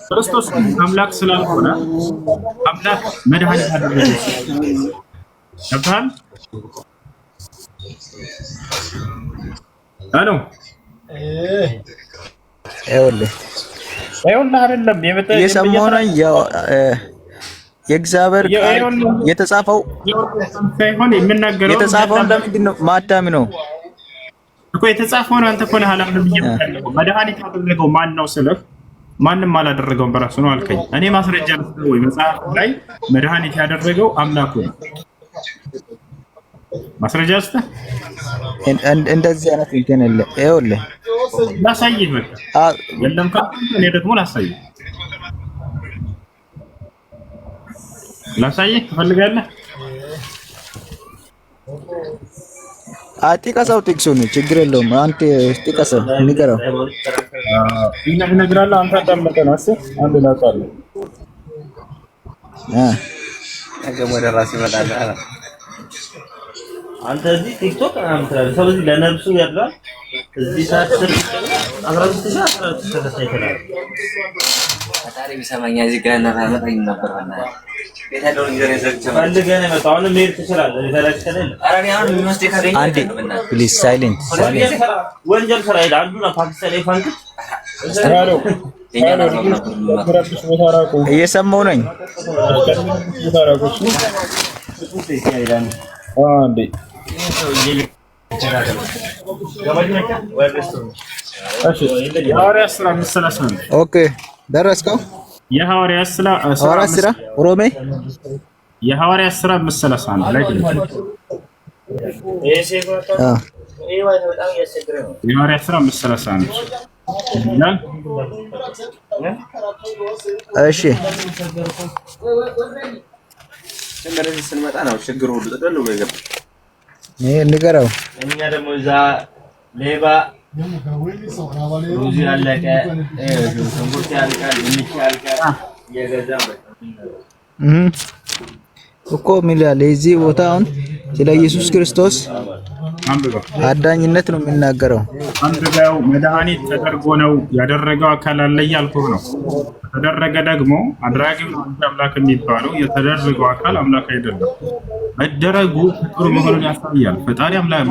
ክርስቶስ አምላክ ስላልሆነ አምላክ መድኃኒት አደረገ። ገብቶሃል? አሎ ይኸውልህ አይደለም የሰሞኑን የእግዚአብሔር ቃል የተጻፈው ሳይሆን የምናገረው የተጻፈው ለምንድን ነው ማዳሚ ነው እኮ የተጻፈው ነው። አንተ እኮ ነህ አላምንም ብዬ መድኃኒት ያደረገው ማን ነው ስልህ ማንም አላደረገውም በራሱ ነው አልከኝ። እኔ ማስረጃ ልስጥህ ወይ? መጽሐፍ ላይ መድኃኒት ያደረገው አምላኩ ነው። ማስረጃ ልስጥህ? እንደዚህ አይነት እንትን የለ። ይኸውልህ ላሳይህ በቃ የለም ካልኩ እኔ ደግሞ ላሳይህ ትፈልጋለህ? ጥቀሰው፣ ጥቅሱን ችግር የለውም። አንተ ጥቀሰው ንገረው። እነግርሃለሁ። አንተ አዳምጠህ ነው አስር አንድ ላውጣለሁ። ነገም ወደ ራስ ይመጣል። አንተ እዚህ ቲክቶክ አምጥተህ ሰው እዚህ ለነብሱ ያድራል። እዚህ ሰዓት 13000 ተከታይተናል። ፈጣሪ ቢሰማኝ እዚህ ጋር እናመጣኝ ነበር ማለት ነው። ቤታለው እንጀራ ይዘርቻለሁ። ፈልገህ ነው መጣው ነው ሜር ትችላለህ። የተረከለ አራኒ አሁን የሚመስል ካገኘ አንዴ ፕሊዝ ሳይለንት ወንጀል ስራ ይላል። አንዱና ፓኪስታን ላይ ፋንክ እየሰማሁ ነኝ። ኦኬ ደረስከው? የሐዋርያት ሥራ ሮሜ የሐዋርያት ሥራ 5:31 ላይ የሐዋርያት ሥራ 5:31 እሺ እንደዚህ ስንመጣ ነው ችግሩ ሁሉ ተደሉ በገብ ንገረው። እኛ ደግሞ እዛ ሌባ ሩዚ ያለቀ ሽንኩርት ያልቃል፣ ድንች ያልቃል የገዛ እኮ ምን ያለ እዚህ ቦታ አሁን ስለ ኢየሱስ ክርስቶስ አዳኝነት ነው የሚናገረው። አንደኛው መድኃኒት ተደርጎ ነው ያደረገው አካል አለ እያልኩህ ነው። ተደረገ ደግሞ አድራጊው ነው አምላክ የሚባለው። የተደረገው አካል አምላክ አይደለም። መደረጉ ፍጡር መሆኑን ያሳያል። ፈጣሪ አምላክ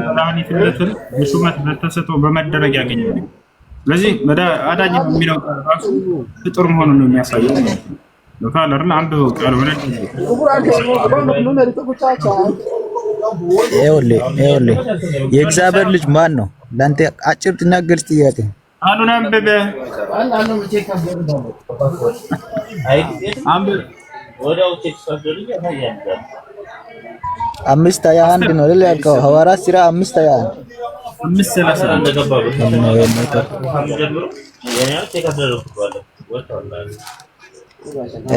መድኃኒትነትን በሹመት በተሰጠው በመደረግ ያገኛል። ስለዚህ አዳኝ የሚለው ራሱ ፍጡር መሆኑን ነው የሚያሳየው። ለካል አይደል? አንድ ቃል ወደ ይኸውልህ የእግዚአብሔር ልጅ ማን ነው? ለአንተ አጭር ትናገር ጥያቄ አሉን አንብበ ወዲያው ቴክስት አድርገህ ያያያል። 5:21 ነው አይደል ያልከው? ሐዋርያት ሥራ 5:21 5:30 እንደገባበት ጀምሮ የኛው ቼክ አደረኩባለሁ ወጣላል።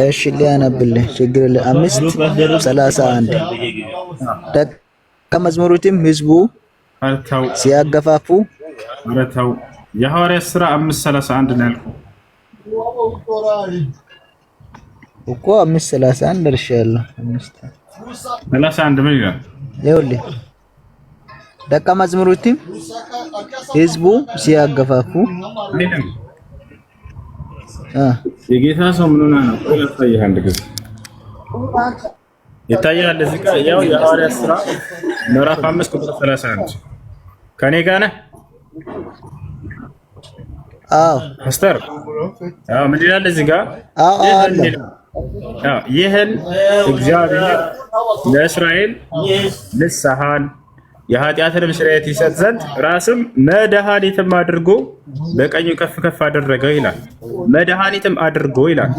እሺ ሊያነብልህ ችግር የለም። 5:31 ደቀ መዛሙርቱም ሕዝቡ ሲያገፋፉ አረታው የሐዋርያት ሥራ 5:31 ነው ያልከው እኮ 5:31 ደርሻለሁ። 5:31 ምን ይላል? ይኸውልህ ደቀ መዛሙርቱም ሕዝቡ ሲያገፋፉ የጌታ ሰው ምን ሆነ ነው? ያሳየህ አንድ ጊዜ ይታያል። እዚህ ጋር ያው የሐዋርያት ሥራ ምዕራፍ 5 ቁጥር 31 ከኔ ጋር ነህ? አዎ ፓስተር ምን ይላል እዚህ ጋር? ይህን እግዚአብሔር ለእስራኤል ንስሐን የኃጢአትንም ስርየት ይሰጥ ዘንድ ራስም መድኃኒትም አድርጎ በቀኙ ከፍ ከፍ አደረገው ይላል። መድኃኒትም አድርጎ ይላል።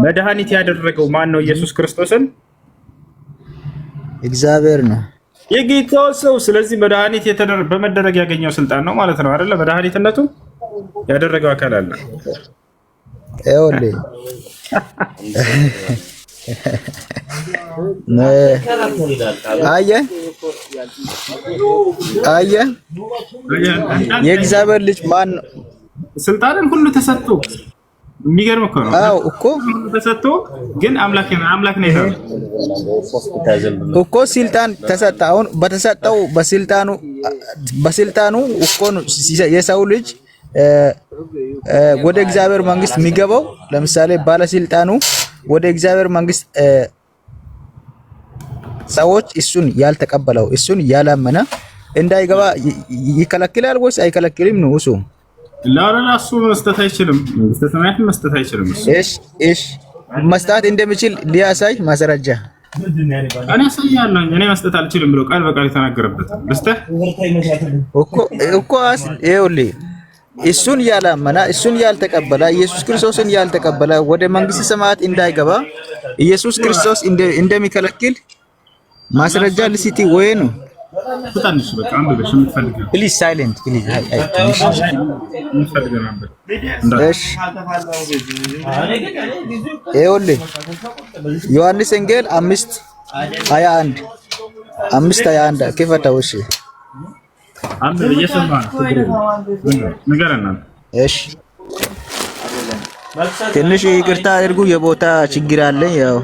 መድኃኒት ያደረገው ማን ነው? ኢየሱስ ክርስቶስን እግዚአብሔር ነው የጌታው ሰው። ስለዚህ መድኃኒት በመደረግ ያገኘው ስልጣን ነው ማለት ነው አይደለ? መድኃኒትነቱ ያደረገው አካል አለ። ይኸውልህ አየህ የእግዚአብሔር ልጅ ማን ነው? ስልጣንን ሁሉ ተሰጥቶ የሚገርም እኮ ነው። አዎ እኮ ተሰጥቶ ግን አምላክ ነው ይሄ እኮ ስልጣን ተሰጣ። አሁን በተሰጠው በስልጣኑ እኮ የሰው ልጅ ወደ እግዚአብሔር መንግስት የሚገባው። ለምሳሌ ባለስልጣኑ ወደ እግዚአብሔር መንግስት ሰዎች እሱን ያልተቀበለው እሱን ያላመነ እንዳይገባ ይከለክላል ወይስ አይከለክልም ነው? እሱ ለራሱ መስጠት አይችልም። ሰማያት መስጠት አይችልም። እሺ መስጠት እንደሚችል ሊያሳይ ማስረጃ እኔ ያሳያለሁ። እኔ መስጠት አልችልም ብሎ ቃል በቃል የተናገረበት ልስጥህ እኮ ይኸውልህ እሱን ያላመነ እሱን ያልተቀበለ ኢየሱስ ክርስቶስን ያልተቀበለ ወደ መንግስተ ሰማያት እንዳይገባ ኢየሱስ ክርስቶስ እንደሚከለክል ማስረጃ ልስቲ ወይ ነው? ትንሽ በቃ አንብበሽ የምትፈልገው ፕሊዝ ሳይለንት ፕሊዝ። እሺ ይኸውልህ ዮሐንስ ወንጌል 5:21 ክፈተው። እሺ አንብብ እየሰማህ ንገረና። እሺ ትንሽ ይቅርታ አድርጉ፣ የቦታ ችግር አለ። ያው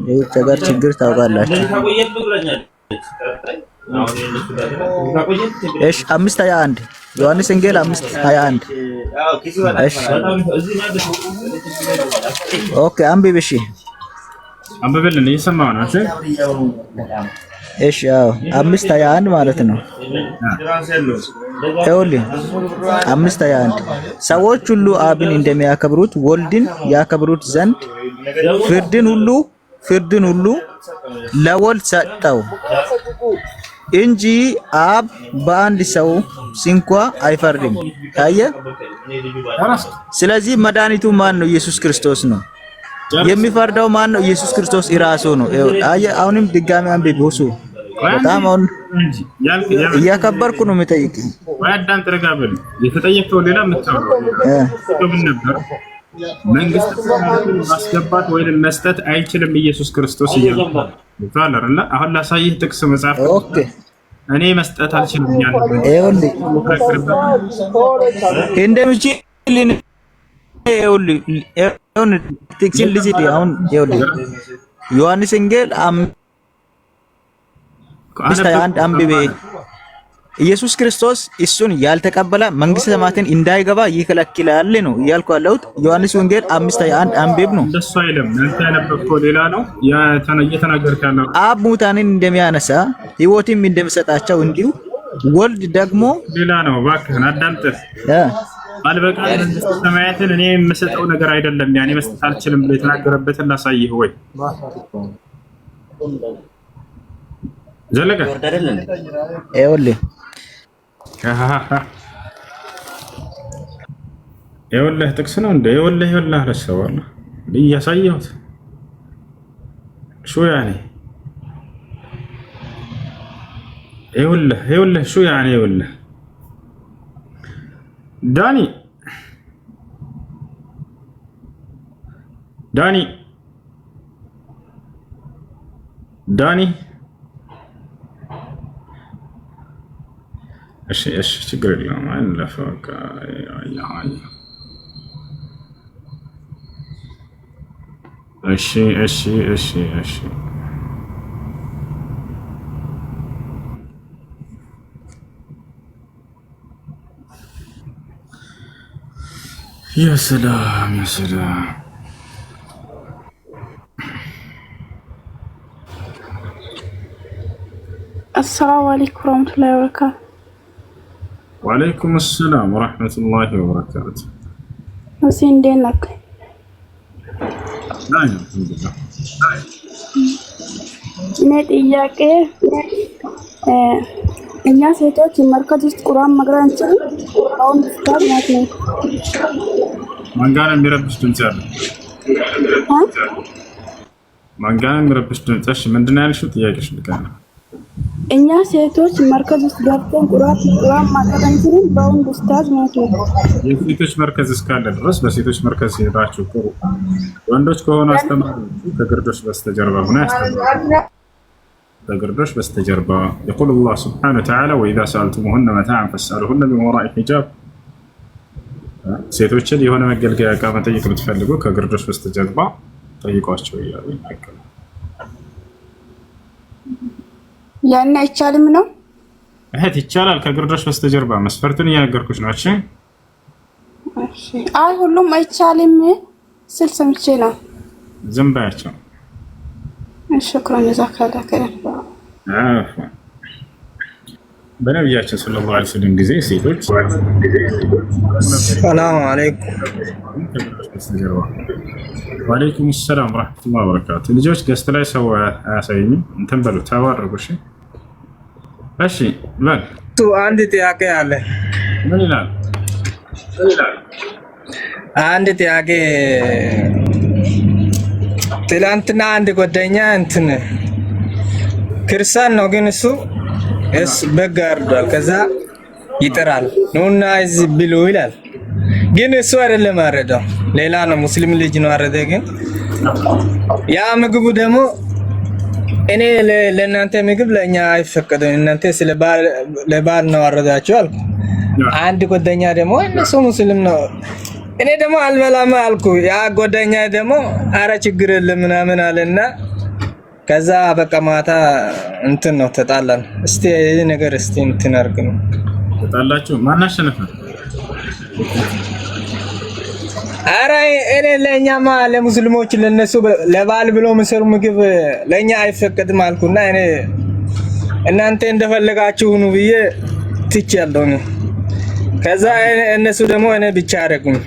የሀገር ችግር ታውቃላችሁ። እሺ 5:21 ዮሐንስ ወንጌል 5:21 እሺ ኦኬ አንብብ። እሺ አንብብልን እየሰማህ ነው። እሺ አዎ 5:21 ማለት ነው። ይኸውልህ 5:21 ሰዎች ሁሉ አብን እንደሚያከብሩት ወልድን ያከብሩት ዘንድ ፍርድን ሁሉ ለወልድ ሰጠው እንጂ አብ በአንድ ሰው እንኳ አይፈርድም። አየህ። ስለዚህ መድኃኒቱ ማን ነው? ኢየሱስ ክርስቶስ ነው። የሚፈርደው ማን ነው? ኢየሱስ ክርስቶስ እራሱ ነው። አየህ። አሁንም ድጋሚ አንብብ። እሱ በጣም አሁን እያከበርኩ ነው የምጠይቅህ። ወያዳን ተረጋበል። የተጠየቀው ሌላ የምታወራው ነበር። መንግስት ማስገባት ወይንም መስጠት አይችልም ኢየሱስ ክርስቶስ ይላል አይደል? አሁን ላሳይህ ጥቅስ መጽሐፍ። ኦኬ እኔ መስጠት አልችልም ያለው ይኸውልህ እንደምችል ይኸውልህ ጥቅስን ልስጥ። አሁን ይኸውልህ ዮሐንስ ወንጌል 5:21 አንብቤ ኢየሱስ ክርስቶስ እሱን ያልተቀበለ መንግስተ ሰማያትን እንዳይገባ ይከለክላል ነው እያልኩ ያለሁት። ዮሐንስ ወንጌል 5:21 አንብብ ነው። እንደሱ አይደለም። አንተ ያነበብከው ሌላ ነው። እየተናገርክ ያለው አብ ሙታንን እንደሚያነሳ ሕይወትም እንደሚሰጣቸው እንዲሁ ወልድ ደግሞ ሌላ ነው። እባክህን አዳምጥ። አልበቃ መንግስተ ሰማያትን እኔ የምሰጠው ነገር አይደለም። ያኔ መስጠት አልችልም ብሎ የተናገረበትን ላሳይህ ወይ ዘለቀ ይኸውልህ ይኸውልህ ጥቅስ ነው እንደ ይኸውልህ አረሰዋለሁ እያሳየሁት ሹ ያኔ ይኸውልህ ሹ ያኔ ይኸውልህ ዳኒ እሺ ችግር የለውም። አለፈው በቃ እሺ ያ ሰላም አሰላሙ አለይኩም ወራህመቱላሂ ወበረካቱ። ወአለይኩም ሰላም ወራህመቱላሂ ወበረካቱ። እሺ እንዴት ነህ? እኔ ጥያቄ እኛ ሴቶች መርከዝ ውስጥ ቁርአን መቅራት አንችልም? አሁን ስታር ማለት ነው። ማን ጋር ነው የሚረብሽ ድምጽ ያለው? ማን ጋር ነው የሚረብሽ ድምጽ? እሺ ምንድን ነው ያልሽው? ጥያቄሽ ልቀና እኛ ሴቶች መርከዝ ውስጥ ገብተን ቁርአን ማቅራት አንችልም። በወንድ ኡስታዝ ማለት ነው። የሴቶች መርከዝ እስካለ ድረስ በሴቶች መርከዝ ሄዳችሁ ቁሩ። ወንዶች ከሆኑ አስተማሪዎቹ ከግርዶሽ በስተጀርባ ሆነ ያስተምራሉ። ከግርዶሽ በስተጀርባ يقول الله سبحانه وتعالى وإذا سألتموهن متاعا فاسألوهن من وراء حجاب። ሴቶችን የሆነ መገልገያ ዕቃ መጠየቅ ብትፈልጉ ከግርዶሽ በስተጀርባ ጠይቋቸው እያሉ ይናገራሉ። ያን አይቻልም ነው እህት ይቻላል። ከግርዶሽ በስተጀርባ መስፈርቱን እየነገርኩሽ ነው። እሺ አይ ሁሉም አይቻልም ስል ሰምቼ ነው። ዝም በያቸው። ሽክራን ጀዛከላ ከረ በነቢያችን ሰለላሁ ዐለይሂ ወሰለም ጊዜ ሴቶች ሰላም አለይኩም ወአለይኩም ሰላም ወራህመቱላሂ ወበረካቱ። ልጆች ገስት ላይ ሰው አያሳየኝም። እንትን በሉ ተባረኩ። እሺ በል አንድ ጥያቄ አለ። ምን ይላል? አንድ ጥያቄ ትላንትና አንድ ጓደኛ እንትን ክርስቲያን ነው፣ ግን እሱ በግ አርዷል። ከዛ ይጥራል ነውና እዚህ ብሉ ይላል። ግን እሱ አይደለም አረደው፣ ሌላ ነው፣ ሙስሊም ልጅ ነው አረደ። ግን ያ ምግቡ ደግሞ እኔ ለእናንተ ምግብ ለእኛ አይፈቀድም፣ እናንተ ለባል ነው አረዳችሁ አልኩ። አንድ ጓደኛ ደግሞ እነሱ ሙስሊም ነው፣ እኔ ደግሞ አልበላም አልኩ። ያ ጓደኛ ደግሞ አረ ችግር የለም ምናምን አለና ከዛ በቃ ማታ እንትን ነው ተጣላን። እስቲ ይሄ ነገር እስቲ እንትን አድርግ ነው ተጣላችሁ። ማን አሸነፈ? አረ እኔ ለኛማ ለሙስሊሞች ለነሱ ለባል ብሎ መስሩ ምግብ ለኛ አይፈቀድም አልኩና እኔ እናንተ እንደፈለጋችሁ ሁኑ ብዬ ትቻለሁ ነው። ከዛ እነሱ ደግሞ እኔ ብቻ አደረጉኝ።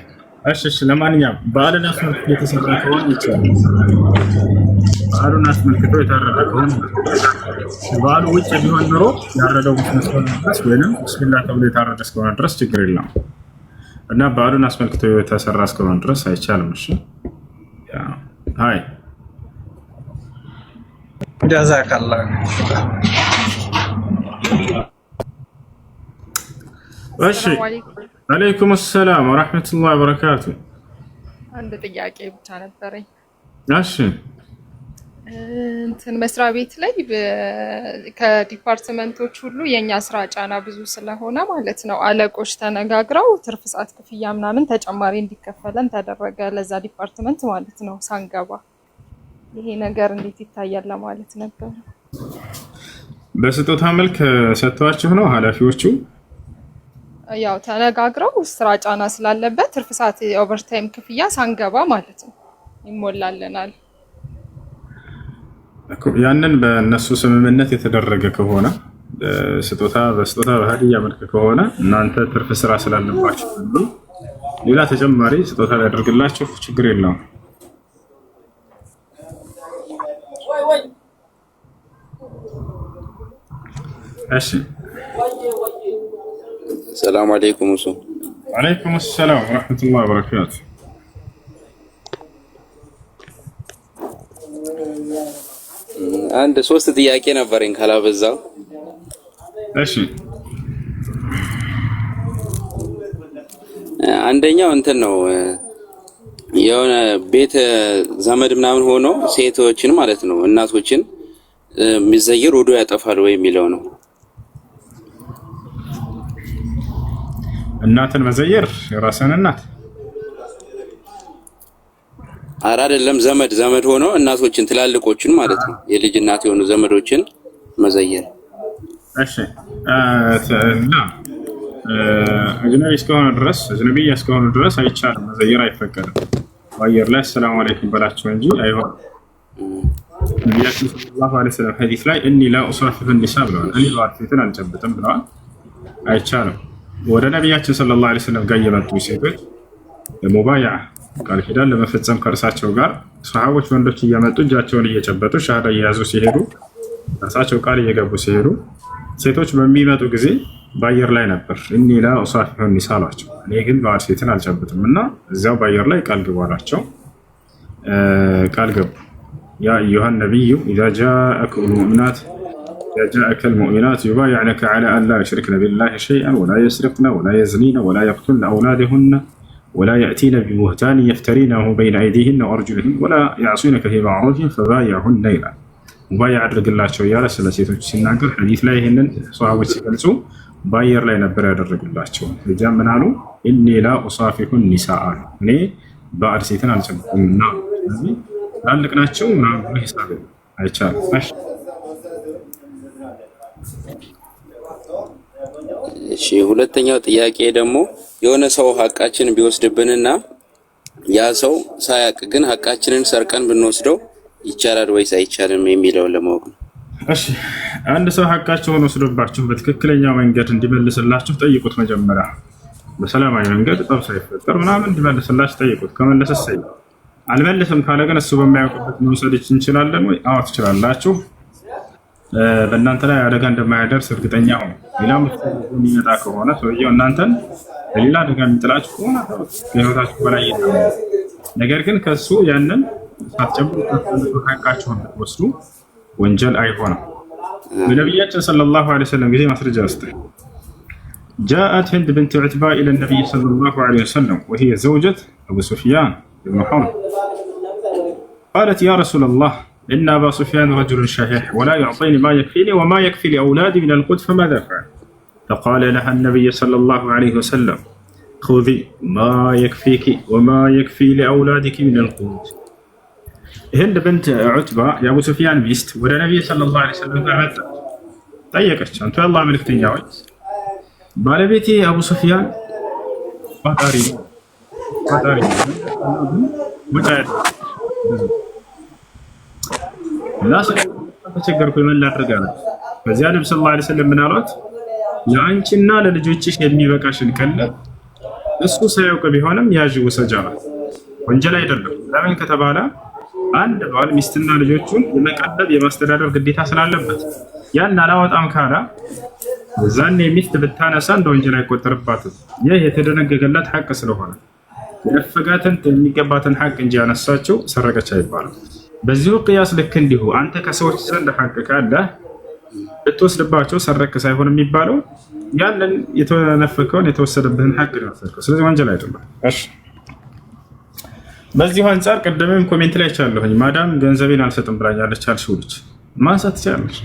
እሺ ለማንኛውም በዓልን አስመልክቶ የተሰራ ከሆነ ይቻላል። በዓሉን አስመልክቶ የታረደ ከሆነ በዓሉ ውጭ ቢሆን ኖሮ ያረደው ሙስሊም ድረስ ወይንም ቢስሚላህ ተብሎ የታረደ እስከሆነ ድረስ ችግር የለም እና በዓሉን አስመልክቶ የተሰራ እስከሆነ ድረስ አይቻልም። እሺ ሃይ ጀዛከላህ። እሺ አለይኩም ሰላም ወራህመቱላሂ ወበረካቱ። አንድ ጥያቄ ብቻ ነበረኝ። እሺ እንትን መስሪያ ቤት ላይ ከዲፓርትመንቶች ሁሉ የኛ ስራ ጫና ብዙ ስለሆነ ማለት ነው አለቆች ተነጋግረው ትርፍ ሰዓት ክፍያ ምናምን ተጨማሪ እንዲከፈለን ተደረገ፣ ለዛ ዲፓርትመንት ማለት ነው ሳንገባ። ይሄ ነገር እንዴት ይታያል ለማለት ነበር። በስጦታ መልክ ሰጥቷችሁ ነው ኃላፊዎቹ? ያው ተነጋግረው ስራ ጫና ስላለበት ትርፍ ሰዓት ኦቨርታይም ክፍያ ሳንገባ ማለት ነው ይሞላልናል። ያንን በእነሱ ስምምነት የተደረገ ከሆነ በስጦታ በሀዲያ መልክ ከሆነ እናንተ ትርፍ ስራ ስላለባችሁ ሌላ ተጨማሪ ስጦታ ሊያደርግላችሁ ችግር የለውም። እሺ ሰላም አለይኩም። ወአለይኩም ሰላም ወራህመቱላሂ ወበረካቱ። አንድ ሶስት ጥያቄ ነበረኝ ካላበዛው። እሺ አንደኛው እንትን ነው የሆነ ቤት ዘመድ ምናምን ሆኖ ሴቶችን ማለት ነው እናቶችን የሚዘየር ውዱ ያጠፋል ወይ የሚለው ነው። እናትን መዘየር የራስን እናት ኧረ አይደለም፣ ዘመድ ሆኖ እናቶችን ትላልቆችን ማለት ነው የልጅ እናት የሆኑ ዘመዶችን መዘየር። እሺ አጅነቢ እስከሆነ ድረስ አይቻልም፣ መዘየር አይፈቀድም። በአየር ላይ ሰላም አለይኩም በላቸው እንጂ አይሆንም። ነቢያችን ሰለላሁ ዐለይሂ ወሰለም ሐዲስ ላይ እኒ ላ ኡሳፊሁ ኒሳ ብለዋል። እኔ ሴትን አልጨብጥም ብለዋል። አይቻልም። ወደ ነቢያችን ሰለላሁ ዐለይሂ ወሰለም ጋር የመጡ ሴቶች ለሙባያ ቃል ኪዳን ለመፈጸም ከእርሳቸው ጋር ሰሃቦች ወንዶች እየመጡ እጃቸውን እየጨበጡ ሻሃዳ እየያዙ ሲሄዱ እርሳቸው ቃል እየገቡ ሲሄዱ ሴቶች በሚመጡ ጊዜ በአየር ላይ ነበር እኒ ላ ኡሳፊሁ ኒሳ አሏቸው። እኔ ግን ባል ሴትን አልጨብጥም እና እዚያው በአየር ላይ ቃል ግቡ አሏቸው። ቃል ገቡ። ያ አዩሃ ነቢዩ ኢዛ ጃአኩም ሙእሚናት إذا جاءك المؤمنات يبايعنك على أن لا يشركن بالله شيئا ولا يسرقن ولا يزنين ولا يقتلن أولادهن ولا يأتين ببهتان يفترينه بين أيديهن وأرجلهن ولا يعصينك في معروف فبايعهن ይላል። ሙባይዓ አድርግላቸው እያለ ስለ ሴቶች ሲናገር ሐዲስ ላይ ይህንን ሷሃቦች ሲገልጹ በአየር ላይ ነበር ያደረጉላቸው። እዚያም ምን አሉ? ኢኒ ላ ኡሳፊሁ ኒሳአ እኔ ባዕድ ሴትን አልጨብጥምና ስለዚህ ትላልቅ ናቸው ምናምን ብሎ ሂሳብ አይቻልም። እሺ ሁለተኛው ጥያቄ ደግሞ የሆነ ሰው ሐቃችንን ቢወስድብንና ያ ሰው ሳያቅ ግን ሐቃችንን ሰርቀን ብንወስደው ይቻላል ወይስ አይቻልም የሚለውን ለማወቅ ነው። እሺ አንድ ሰው ሐቃቸውን ወስዶባችሁ በትክክለኛው መንገድ እንዲመልስላችሁ ጠይቁት። መጀመሪያ በሰላማዊ መንገድ ጠብ ሳይፈጠር ምናምን እንዲመልስላችሁ ጠይቁት። ከመለሰስ አልመልስም ካለ ግን እሱ በማያውቅበት መውሰድ እንችላለን ወይ? አዎ ትችላላችሁ። በእናንተ ላይ አደጋ እንደማያደርስ እርግጠኛ ሆኑ። ሌላ የሚመጣ ከሆነ ሰውየው እናንተን በሌላ አደጋ የሚጥላችሁ ከሆነ ከህይወታችሁ በላይ ነገር ግን ከሱ ያንን ሳትጨምሩ ሐቃችሁን ወስዱ ወንጀል አይሆንም። በነቢያችን ሰለላሁ ዐለይሂ ወሰለም ጊዜ ማስረጃ ውስጥ جاءت هند بنت عتبة إلى النبي صلى الله عليه وسلم وهي زوجة أبو سفيان بن حرب قالت يا رسول الله إن أبا سفيان رجل شحيح ولا يعطيني ما يكفيني وما يكفي لأولادي من القوت فماذا أفعل؟ فقال لها النبي صلى الله عليه وسلم خذي ما يكفيك وما يكفي لأولادك من القوت. هند بنت عتبة يا أبو سفيان ميست ولا النبي صلى الله عليه وسلم قالت طيقت أنت الله ملك تنجاوز ባለቤቴ አቡ ሱፊያን ፋጣሪ ናስ ተቸገርኩ ምን ላድርግ አለ። በዚያ ነብዩ ሰለላሁ ዐለይሂ ወሰለም ምን አሏት? ለአንቺና ለልጆችሽ የሚበቃሽን ቀለብ እሱ ሳያውቅ ቢሆንም ያዥ ውሰጂ አላት። ወንጀል አይደለም። ለምን ከተባለ አንድ ባል ሚስትና ልጆቹን የመቀለብ የማስተዳደር ግዴታ ስላለበት ያን አላወጣም ካለ ዛኔ ሚስት ብታነሳ እንደ ወንጀል አይቆጠርባትም። ይህ የተደነገገላት ሐቅ ስለሆነ የነፈጋትን የሚገባትን ሐቅ እንጂ ያነሳችው ሰረቀች አይባልም። በዚሁ ቅያስ ልክ እንዲሁ አንተ ከሰዎች ዘንድ ሐቅ ካለ ብትወስድባቸው ሰረክ ሳይሆን የሚባለው ያንን የተነፈከውን የተወሰደብህን ሐቅ ነው ያሰርከው። ስለዚህ ወንጀል አይደለም። እሺ በዚሁ አንፃር ቀደምም ኮሜንት ላይ ቻለሁኝ ማዳም ገንዘቤን አልሰጥም ብላኛለች አልሽው ልጅ ማንሳት ትችላለች።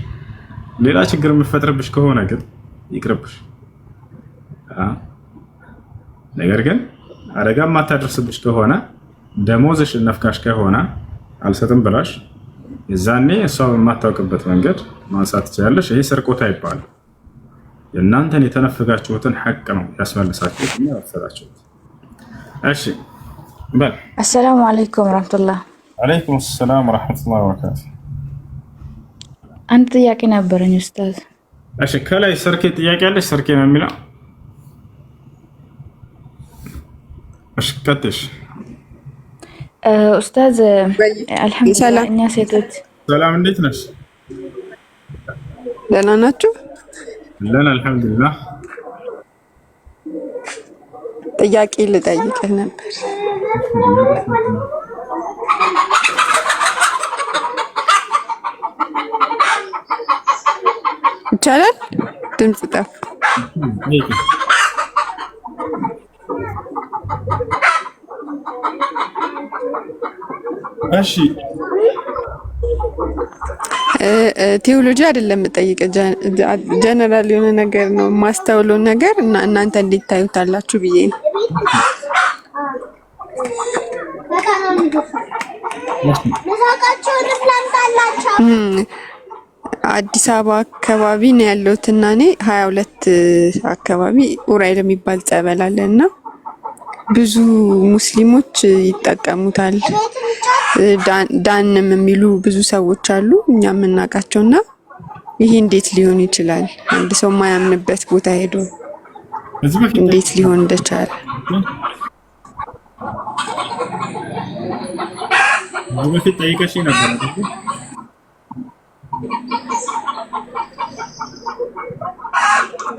ሌላ ችግር የምፈጥርብሽ ከሆነ ግን ይቅርብሽ። ነገር ግን አደጋ ማታደርስብሽ ከሆነ ደሞዝሽ ነፍካሽ ከሆነ አልሰጥም ብላሽ የዛኔ እሷ በማታውቅበት መንገድ ማንሳት ትችላለሽ። ይሄ ስርቆት አይባልም። የእናንተን የተነፈጋችሁትን ሐቅ ነው ያስመልሳችሁት እና ያፈራችሁት። እሺ በል አሰላሙ አለይኩም ወራህመቱላህ። አለይኩም ሰላም ወራህመቱላህ ወበረካቱ። አንድ ጥያቄ ነበረኝ ኡስታዝ። እሺ ከላይ ሰርኬ ጥያቄ አለሽ? ሰርኬ ነው የሚለው። እሺ ቀጥሽ ኡስታዝ። አልሐምዱሊላህ እኛ ሴቶች ሰላም፣ እንዴት ነሽ? ደህና ናችሁ? ለና አልሐምዱሊላህ። ጥያቄ ልጠይቅህ ነበር። ይቻላል? ድምጽ ጠፋ። እሺ ቴዎሎጂ አይደለም የምጠይቀው፣ ጀነራል የሆነ ነገር ነው የማስተውለው ነገር እና እናንተ እንዴት ታዩታላችሁ ብዬ ነው። አዲስ አበባ አካባቢ ነው ያለሁት እና እኔ 22 አካባቢ ኡራኤል የሚባል ጸበል አለ እና ብዙ ሙስሊሞች ይጠቀሙታል። ዳንም የሚሉ ብዙ ሰዎች አሉ እኛ የምናውቃቸው እና ይሄ እንዴት ሊሆን ይችላል? አንድ ሰው የማያምንበት ቦታ ሄዶ እንዴት ሊሆን እንደቻለ በፊት ጠይቀሽ ነበር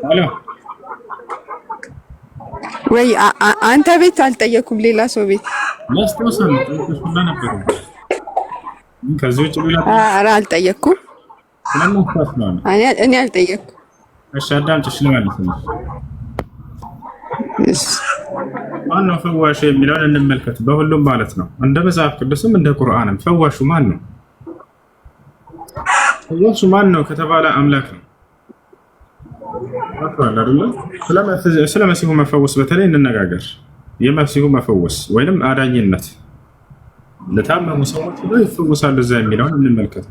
አሎ ወይ? አንተ ቤት አልጠየኩም፣ ሌላ ሰው ቤት ኧረ አልጠየኩም። ስለማስፋት ነው። እኔ አልጠየኩም። እሺ አዳምጪሽ ልመልስ ነው። ማነው ፈዋሽ የሚለውን እንመልከት። በሁሉም ማለት ነው፣ እንደ መጽሐፍ ቅዱስም እንደ ቁርአንም ፈዋሹ ማን ነው? ፈዋሹ ማን ነው ከተባለ አምላክ ነው። አጥቷል አይደል? ስለ መሲሁ መፈወስ በተለይ እንነጋገር። የመሲሁ መፈወስ ወይንም አዳኝነት ለታመሙ ሰዎች ሁሉ ይፈወሳሉ እዛ የሚለውን እንመልከት።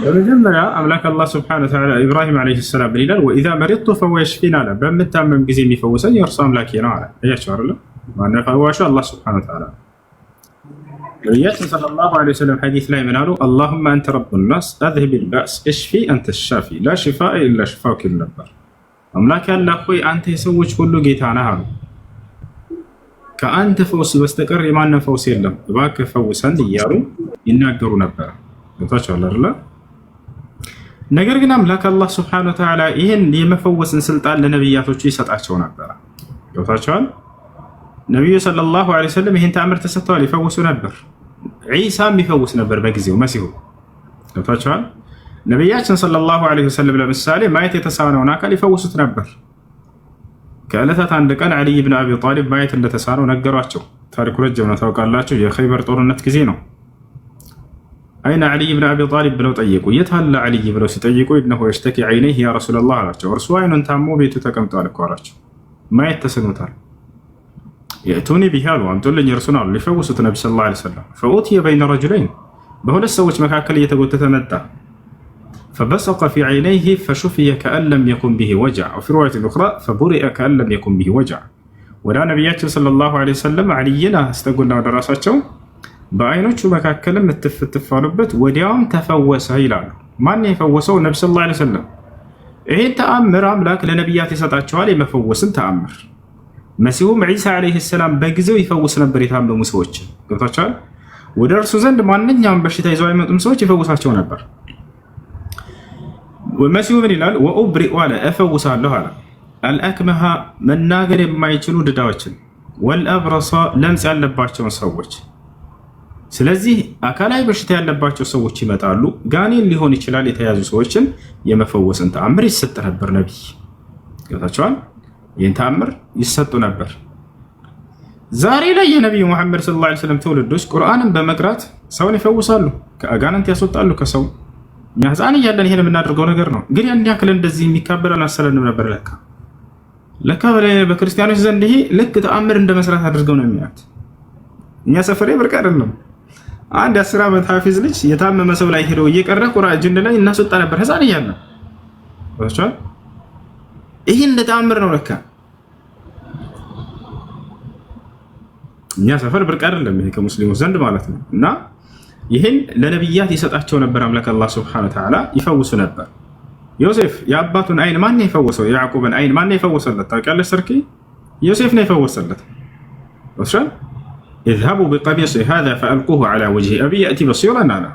በመጀመሪያ አምላክ አላህ ሱብሓነሁ ወተዓላ ኢብራሂም ዓለይሂ ሰላም ምን ይላል? ወኢዛ መሪድቱ ፈሁወ የሽፊን አለ። በምታመም ጊዜ የሚፈውሰኝ የእርሱ አምላኬ ነው አለ። እያቸው አይደለ? ማነው ፈዋሹ? አላህ ሱብሓነሁ ወተዓላ። ነቢያችን ሰለላሁ ዐለይሂ ወሰለም ሐዲስ ላይ ምን አሉ? አላሁመ አንተ ረቡ ናስ አዝሂቢል ባእስ እሽፊ አንተ ሻፊ ላ ሽፋአ ኢላ ሽፋኡክ ይል ነበር። አምላክ አላህ ሆይ አንተ የሰዎች ሁሉ ጌታ ነህ አሉ። ከአንተ ፈውስ በስተቀር የማንም ፈውስ የለም፣ እባክህ ፈውሰን እያሉ ይናገሩ ነበር። ገብቷችኋል አይደለ? ነገር ግን አምላክ አላህ ሱብሓነሁ ወተዓላ ይህን የመፈወስን ስልጣን ለነቢያቶቹ ይሰጣቸው ነበር። ገብቷችኋል? ነቢዩ ሰለላሁ ዐለይሂ ወሰለም ይህን ተአምር ተሰጥተዋል፣ ይፈውሱ ነበር። ዒሳም ይፈውስ ነበር በጊዜው መሲሁ። ገብቷችኋል? ነቢያችን ሰለላሁ ዐለይሂ ወሰለም ለምሳሌ ማየት የተሳነውን አካል ይፈውሱት ነበር። ከዕለታት አንድ ቀን ዓሊይ ብን አቢ ጣሊብ ማየት እንደተሳነው ነገሯቸው። ታሪኩ ረጅም ነው ታውቃላችሁ። የኸይበር ጦርነት ጊዜ ነው። አይነ ዓሊይ ብን አቢ ጣሊብ ብለው ጠየቁ። የት አለ ዓሊይ ብለው ሲጠይቁ ኢነሁ የሽተኪ ዐይነይህ ያ ረሱለላህ አላቸው። እርሱ አይኑን ታሞ ቤቱ ተቀምጧል እኮ አላቸው። ማየት ተስኖታል። የእቱኒ ቢሂ አሉ፣ አምጡልኝ እርሱን አሉ። ሊፈውሱት ነቢ ሰለላሁ ዐለይሂ ወሰለም። ፈኡትየ በይነ ረጁለይን፣ በሁለት ሰዎች መካከል እየተጎተተ መጣ። ፈበሰቀ ፊ ዐይነይህ ፈሹፊየ ከአን ለም የኩን ቢሂ ወጀዕ ወፊ ሪዋየቲን ኡኽራ ፈቡሪአ ከአን ለም የኩን ቢሂ ወጀዕ። ወደ ነቢያችን ሰለላሁ ዐለይሂ ወሰለም ዓሊይን አስጠጉና ወደ ራሳቸው በአይኖቹ መካከልም እትፍ አሉበት፣ ወዲያውም ተፈወሰ ይላሉ። ማን የፈወሰው? ነቢ ሰለላሁ ዐለይሂ ወሰለም። ይህን ተአምር አምላክ ለነቢያት ይሰጣቸዋል፣ የመፈወስን ተአምር። መሲሁም ዒሳ ዐለይሂ ሰላም በጊዜው ይፈውስ ነበር የታመሙ ሰዎችን። ገብቷቸዋል? ወደ እርሱ ዘንድ ማንኛውም በሽታ ይዘው አይመጡም ሰዎች ይፈውሳቸው ነበር። መሲሁ ምን ይላል? ወኡብሪኡ አለ፣ እፈውሳለሁ አለ። አልአክመሃ መናገር የማይችሉ ድዳዎችን፣ ወልአብረሳ ለምጽ ያለባቸውን ሰዎች። ስለዚህ አካላዊ በሽታ ያለባቸው ሰዎች ይመጣሉ። ጋኔን ሊሆን ይችላል። የተያዙ ሰዎችን የመፈወስን ተአምር ይሰጥ ነበር ነቢይ። ገብታችኋል? ይህን ተአምር ይሰጡ ነበር። ዛሬ ላይ የነቢዩ ሙሐመድ ሰለላሁ ዐለይሂ ወሰለም ትውልዶች ቁርአንን በመቅራት ሰውን ይፈውሳሉ፣ ከአጋንንት ያስወጣሉ ከሰው። እኛ ህፃን እያለን ይሄን የምናደርገው ነገር ነው። ግን ያን ያክል እንደዚህ የሚካበል አልመሰለንም ነበር። ለካ በክርስቲያኖች ዘንድ ይሄ ልክ ተአምር እንደ መስራት አድርገው ነው የሚያዩት። እኛ ሰፈሬ ብርቅ አይደለም። አንድ 10 ዓመት ሐፊዝ ልጅ የታመመ ሰው ላይ ሄደው እየቀረ ቁርአን ጅን ላይ እናስወጣ ነበር ህፃን እያለን። ወጣ ይሄ እንደ ተአምር ነው ለካ። እኛ ሰፈር ብርቅ አይደለም ይሄ ከሙስሊሞች ዘንድ ማለት ነው። እና ይህን ለነቢያት ይሰጣቸው ነበር አምላክ አላህ ሱብሓነሁ ወተዓላ፣ ይፈውሱ ነበር። ዮሴፍ የአባቱን አይን ማን ነው የፈወሰው? የያዕቆብን አይን ማን ነው የፈወሰለት? ታውቂያለሽ? ሰርኪ ዮሴፍ ነው የፈወሰለት። ወስራ اذهبوا بقميصي هذا فألقوه على وجه أبي يأتي بصيرا على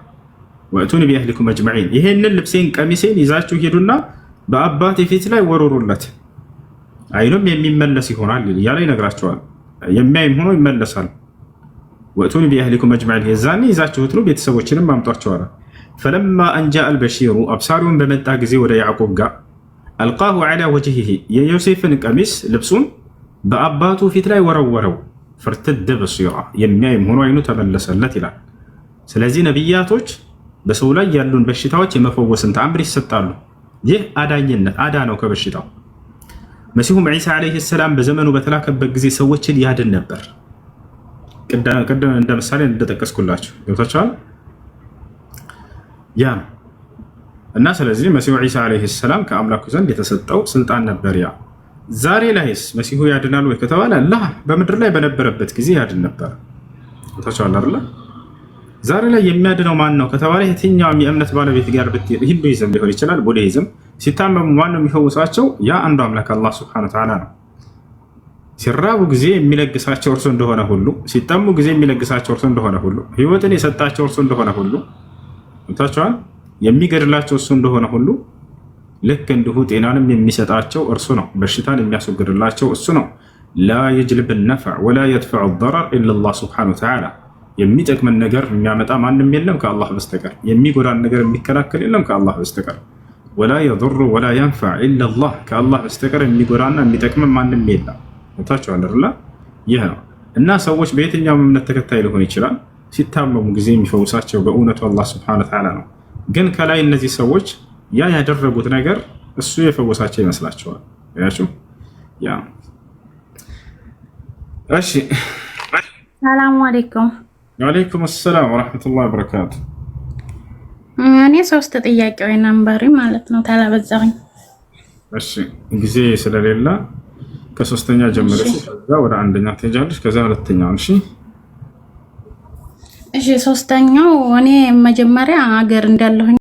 وأتوني بأهلكم أجمعين. ይሄንን ልብሴን ቀሚሴን ይዛችሁ ሄዱና በአባቴ ፊት ላይ ወሩሩለት፣ አይኑም የሚመለስ ይሆናል እያለ ይነግራቸዋል። የሚያይም ሆኖ ይመለሳል። ወእቱኒ ቢአህሊኩም አጅመዒን፣ የዛኔ ይዛችሁት ነው ቤተሰቦችንም አምጧቸዋል። ፈለማ አንጃአ አልበሺሩ፣ አብሳሪውን በመጣ ጊዜ ወደ ያዕቆብ ጋር አልቃሁ ዐላ ወጅሂሂ፣ የዮሴፍን ቀሚስ ልብሱን በአባቱ ፊት ላይ ወረወረው። ፈርተደ በሲራ፣ የሚያይም ሆኖ አይኑ ተመለሰለት ይላል። ስለዚህ ነቢያቶች በሰው ላይ ያሉን በሽታዎች የመፈወስን ተአምር ይሰጣሉ። ይህ አዳኝነት አዳ ነው ከበሽታው። መሲሁም ዒሳ ዓለይሂ ሰላም በዘመኑ በተላከበት ጊዜ ሰዎችን ያድን ነበር። ቅድም እንደ ምሳሌ እንደጠቀስኩላችሁ ገብታችኋል። ያ እና ስለዚህ መሲሁ ዒሳ ዓለይሂ ሰላም ከአምላኩ ዘንድ የተሰጠው ስልጣን ነበር። ያ ዛሬ ላይስ መሲሁ ያድናል ወይ ከተባለ አላህ በምድር ላይ በነበረበት ጊዜ ያድን ነበር። ገብታችኋል አይደል? ዛሬ ላይ የሚያድነው ማን ነው ከተባለ የትኛውም የእምነት ባለቤት ጋር ብትሄድ፣ ሂንዱይዝም ሊሆን ይችላል፣ ቡድሂዝም፣ ሲታመሙ ማን ነው የሚፈውሳቸው? ያ አንዱ አምላክ አላህ ሱብሓነሁ ወተዓላ ነው። ሲራቡ ጊዜ የሚለግሳቸው እርሱ እንደሆነ ሁሉ፣ ሲጠሙ ጊዜ የሚለግሳቸው እርሱ እንደሆነ ሁሉ፣ ህይወትን የሰጣቸው እርሱ እንደሆነ ሁሉ፣ ገብታችኋል? የሚገድላቸው እርሱ እንደሆነ ሁሉ ልክ እንዲሁ ጤናንም የሚሰጣቸው እርሱ ነው። በሽታን የሚያስወግድላቸው እሱ ነው። ላ የጅልብ ነፍዕ ወላ የድፈዑ ደረር ኢለላህ ሱብሓነሁ ወተዓላ። የሚጠቅመን ነገር የሚያመጣ ማንም የለም ከአላህ በስተቀር፣ የሚጎዳን ነገር የሚከላከል የለም ከአላህ በስተቀር። ወላ የضر ወላ ينفع الا الله ከአላህ በስተቀር የሚጎዳና የሚጠቅመን ማንም የለም። ወታቸው አይደል? ይህ ነው እና ሰዎች በየትኛውም እምነት ተከታይ ሊሆን ይችላል ሲታመሙ ጊዜ የሚፈውሳቸው በእውነቱ አላህ Subhanahu Wa Ta'ala ነው። ግን ከላይ እነዚህ ሰዎች ያ ያደረጉት ነገር እሱ የፈወሳቸው ይመስላቸዋል። ያችሁ ያ እሺ። ሰላም አለይኩም። ወአለይኩም ሰላም ወራህመቱላሂ ወበረካቱ። እኔ 3 ጥያቄ ወይ ነምበሪ ማለት ነው ታላበዛኝ። እሺ ጊዜ ስለሌለ ከሶስተኛ ጀምረሽ ከዛ ወደ አንደኛ ትሄጃለሽ፣ ከዛ ሁለተኛው። እሺ ሶስተኛው እኔ መጀመሪያ ሀገር እንዳለሁኝ